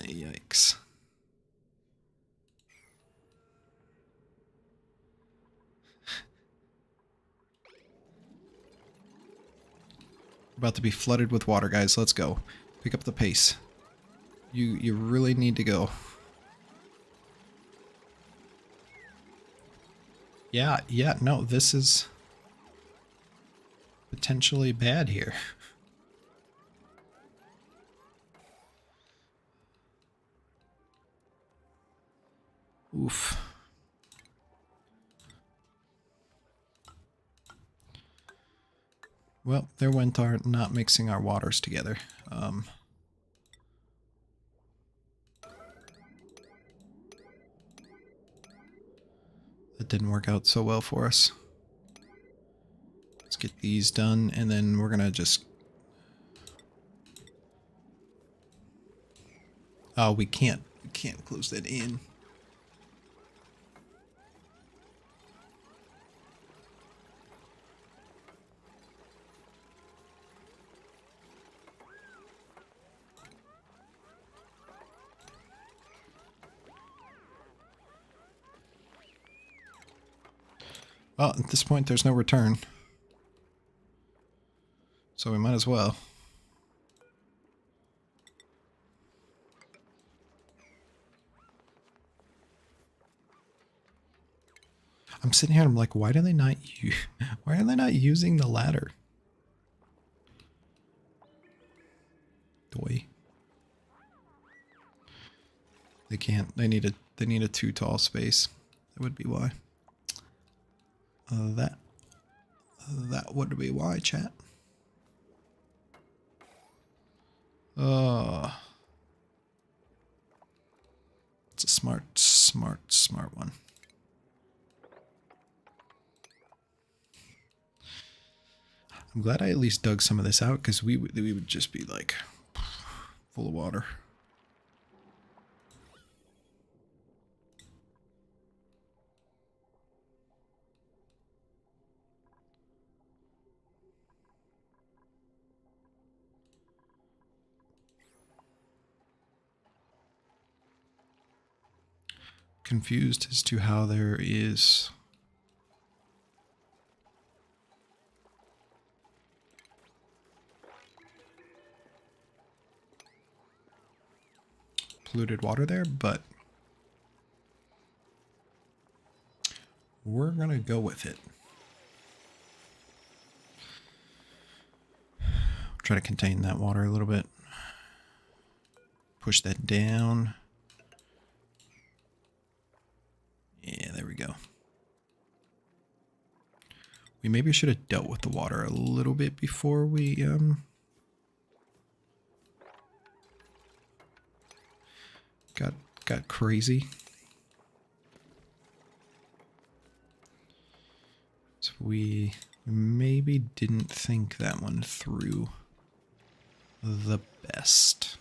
Yikes. We're about to be flooded with water, guys. Let's go. Pick up the pace. You really need to go. Yeah, no, this is potentially bad here. Oof. Well, there went our not mixing our waters together. That didn't work out so well for us. Let's get these done, and then we're gonna just Oh, we can't close that in. Well, at this point, there's no return. So we might as well. I'm sitting here and I'm like, why are they not using the ladder? Doy. They can't. They need a too tall space. That would be why. That would be why, chat. It's a smart one. I'm glad I at least dug some of this out, because we would just be like full of water. Confused as to how there is polluted water there, but we're gonna go with it. Try to contain that water a little bit. Push that down. Yeah, there we go. We maybe should have dealt with the water a little bit before we got crazy. So we maybe didn't think that one through the best.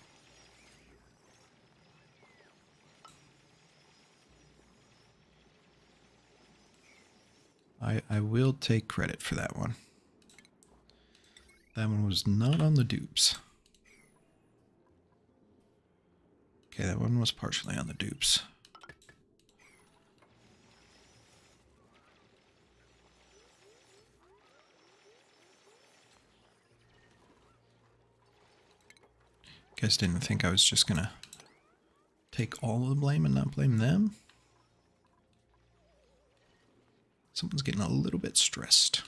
I will take credit for that one. That one was not on the dupes. Okay, that one was partially on the dupes. Guess didn't think I was just gonna take all of the blame and not blame them. Someone's getting a little bit stressed.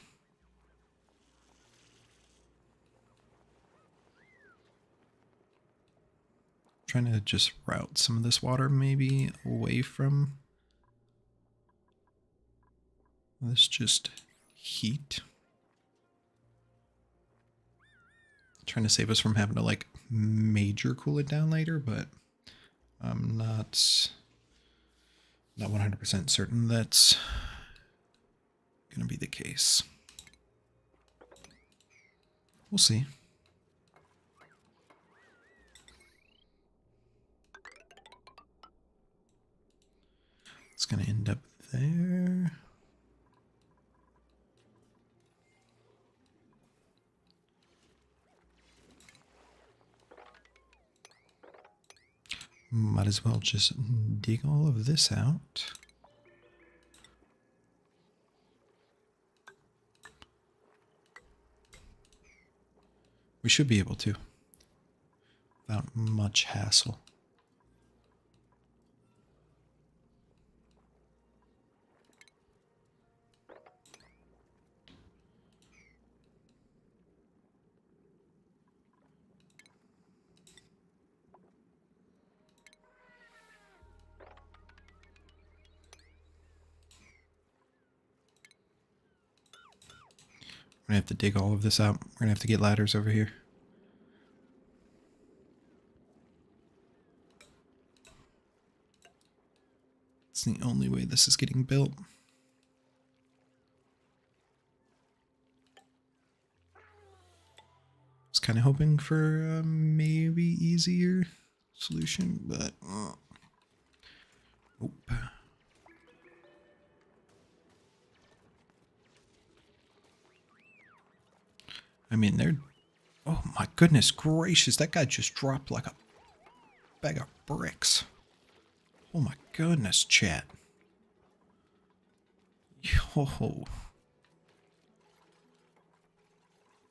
Trying to just route some of this water maybe away from this just heat. Trying to save us from having to like major cool it down later, but I'm not 100% certain that's gonna be the case. We'll see. It's gonna end up there. Might as well just dig all of this out. We should be able to, without much hassle. We're gonna have to dig all of this out. We're gonna have to get ladders over here. It's the only way this is getting built. I was kind of hoping for maybe easier solution, but nope. I mean, they're... Oh my goodness gracious, that guy just dropped like a bag of bricks. Oh my goodness, chat. Yo.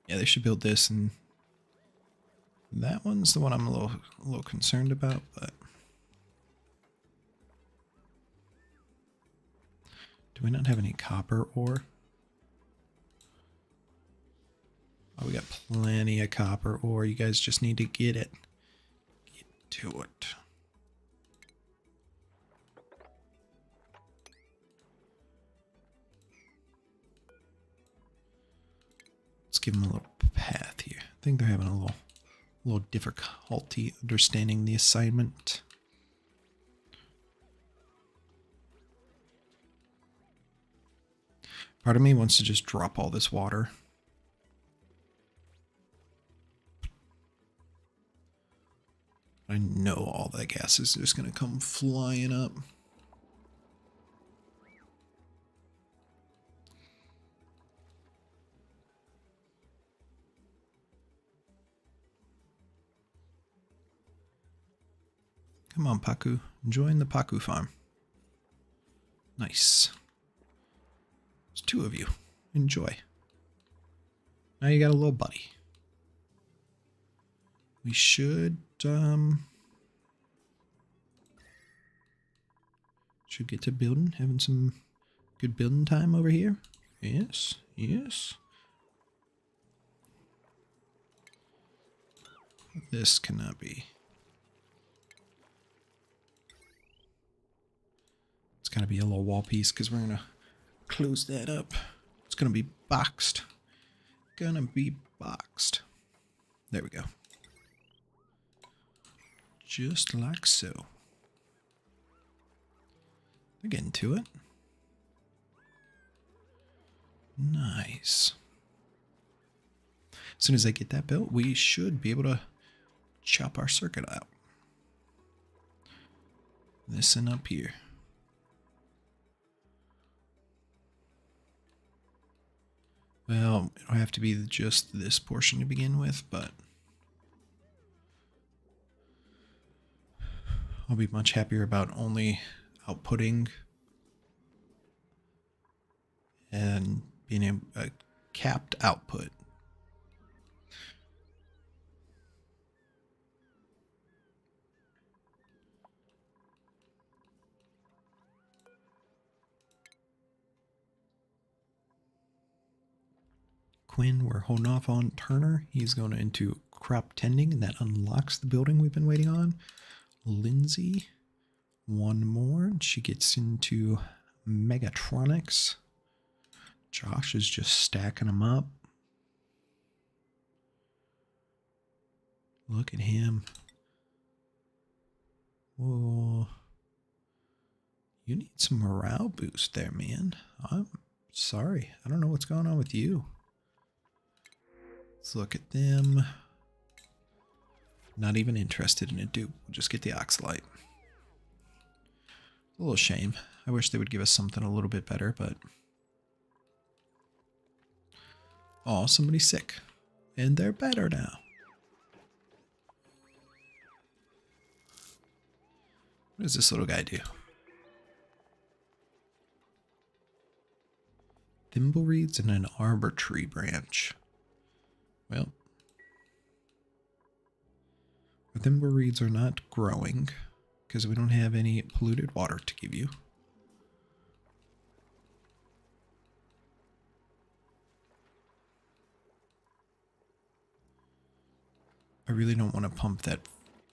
Yeah, they should build this, and that one's the one I'm a little concerned about, but... Do we not have any copper ore? Oh, we got plenty of copper ore. You guys just need to get it. Get to it. Let's give them a little path here. I think they're having a little difficulty understanding the assignment. Part of me wants to just drop all this water. I know all that gas is just going to come flying up. Come on, Paku. Join the Paku farm. Nice. There's two of you. Enjoy. Now you got a little buddy. We should get to building. Having some good building time over here. Yes, yes. This cannot be. It's gotta be a little wall piece because we're gonna close that up. It's gonna be boxed. Gonna be boxed. There we go. Just like so. They're getting to it. Nice. As soon as I get that built, we should be able to chop our circuit out. This and up here. Well, it'll have to be just this portion to begin with, but I'll be much happier about only outputting and being a capped output. Quinn, we're holding off on Turner. He's going into crop tending, and that unlocks the building we've been waiting on. Lindsay, one more, and she gets into Megatronics. Josh is just stacking them up. Look at him. Whoa. You need some morale boost there, man. I'm sorry. I don't know what's going on with you. Let's look at them. Not even interested in a dupe. We'll just get the Oxalite. A little shame. I wish they would give us something a little bit better, but... Oh, somebody's sick. And they're better now. What does this little guy do? Thimblereeds and an arbor tree branch. Well, our thimblereeds are not growing because we don't have any polluted water to give you. I really don't want to pump that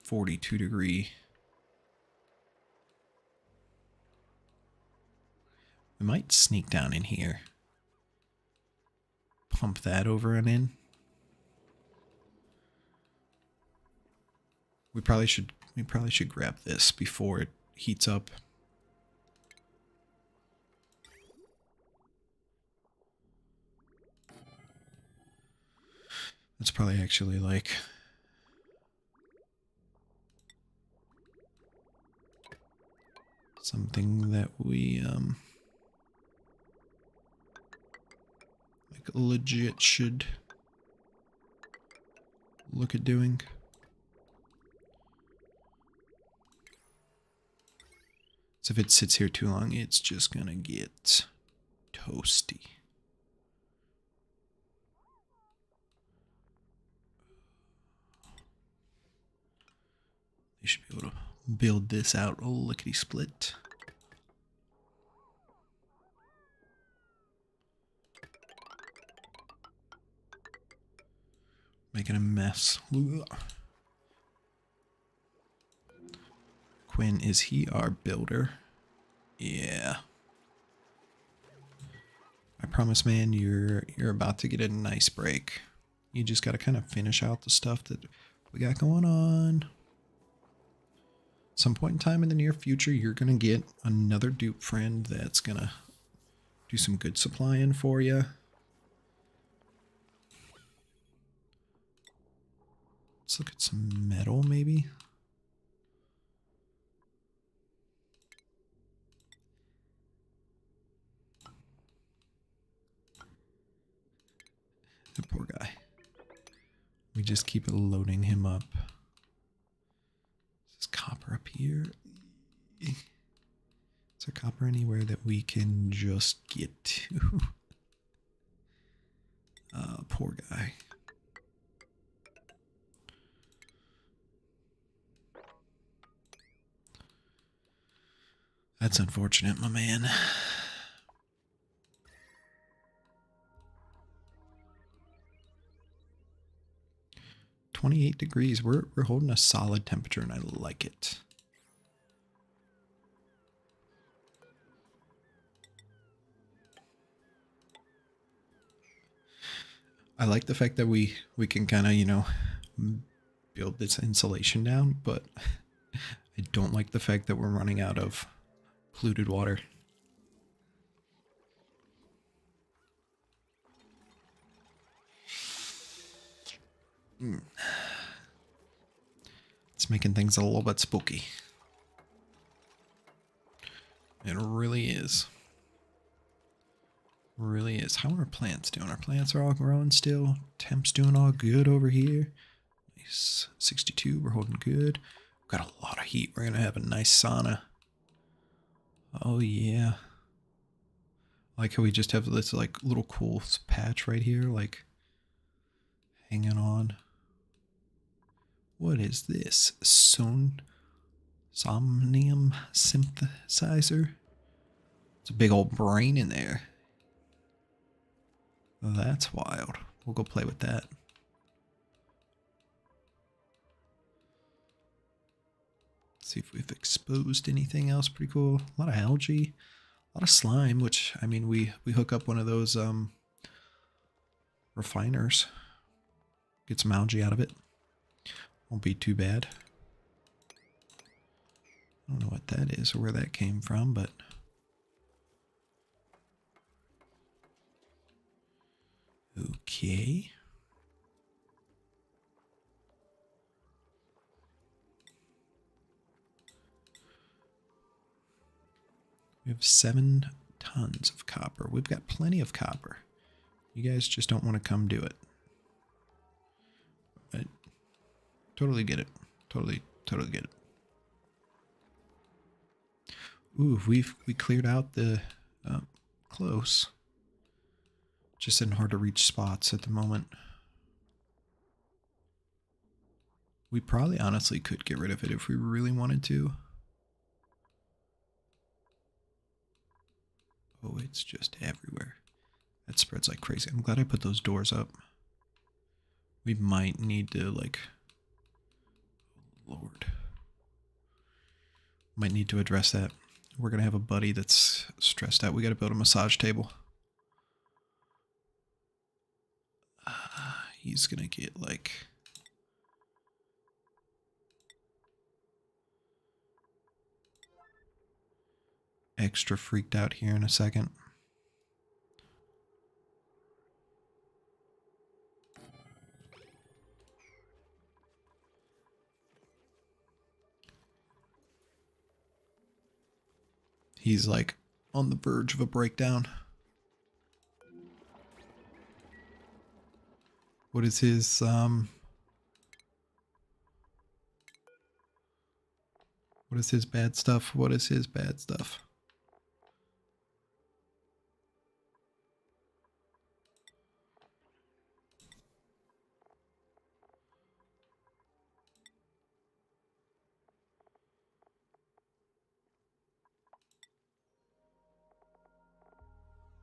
42-degree. We might sneak down in here. Pump that over and in. We probably should grab this before it heats up. That's probably actually like something that we like legit should look at doing. So if it sits here too long, it's just gonna get toasty. You should be able to build this out a lickety-split. Making a mess. Quinn, is he our builder? Yeah. I promise, man, you're about to get a nice break. You just gotta kind of finish out the stuff that we got going on. Some point in time in the near future, you're gonna get another dupe friend that's gonna do some good supplying for you. Let's look at some metal, maybe. The poor guy. We just keep loading him up. Is copper up here? Is there copper anywhere that we can just get to? Poor guy. That's unfortunate, my man. $28. We're holding a solid temperature, and I like it. I like the fact that we can kind of, you know, build this insulation down, but I don't like the fact that we're running out of polluted water. It's making things a little bit spooky. It really is. Really is. How are our plants doing? Our plants are all growing still. Temp's doing all good over here. Nice. 62, we're holding good. Got a lot of heat. We're going to have a nice sauna. Oh, yeah. I like how we just have this like little cool patch right here, like hanging on. What is this? Somnium synthesizer? It's a big old brain in there. That's wild. We'll go play with that. See if we've exposed anything else pretty cool. A lot of algae, a lot of slime, which, I mean, we hook up one of those refiners. Get some algae out of it. Won't be too bad. I don't know what that is or where that came from, but okay. We have 7 tons of copper. We've got plenty of copper. You guys just don't want to come do it. I totally get it. Totally get it. Ooh, we cleared out the close. Just in hard to reach spots at the moment. We probably honestly could get rid of it if we really wanted to. Oh, it's just everywhere. That spreads like crazy. I'm glad I put those doors up. We might need to, like, Lord. Might need to address that. We're going to have a buddy that's stressed out. We got to build a massage table. He's going to get, like, extra freaked out here in a second. He's like on the verge of a breakdown. What is his what is his bad stuff? What is his bad stuff?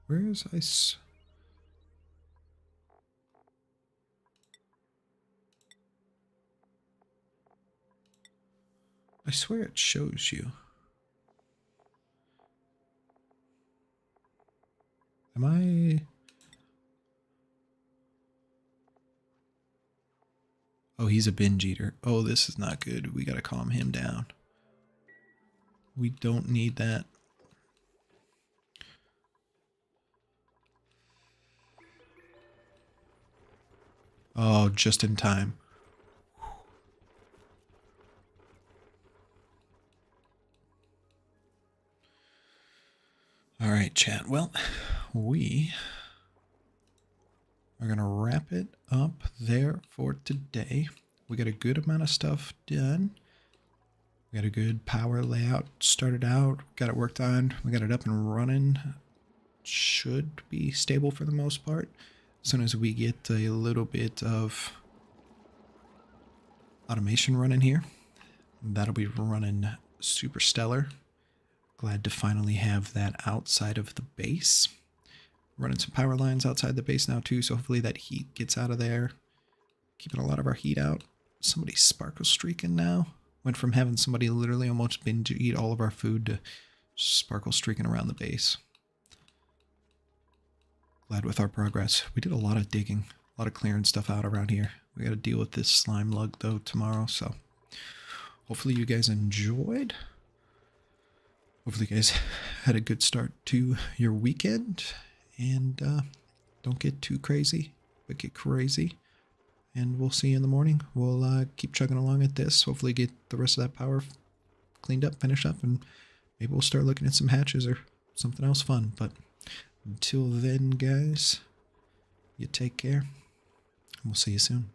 Where is I swear it shows you. Am I? Oh, he's a binge eater. Oh, this is not good. We gotta calm him down. We don't need that. Oh, just in time. All right, chat. Well, we are going to wrap it up there for today. We got a good amount of stuff done. We got a good power layout started out. Got it worked on. We got it up and running. Should be stable for the most part. As soon as we get a little bit of automation running here, that'll be running super stellar. Glad to finally have that outside of the base. Running some power lines outside the base now too, so hopefully that heat gets out of there. Keeping a lot of our heat out. Somebody's sparkle streaking now. Went from having somebody literally almost binge eat all of our food to sparkle streaking around the base. Glad with our progress. We did a lot of digging, a lot of clearing stuff out around here. We got to deal with this slime lug though tomorrow, so hopefully you guys enjoyed. Hopefully you guys had a good start to your weekend, and don't get too crazy, but get crazy. And we'll see you in the morning. We'll keep chugging along at this. Hopefully get the rest of that power cleaned up, finished up, and maybe we'll start looking at some hatches or something else fun. But until then, guys, you take care, and we'll see you soon.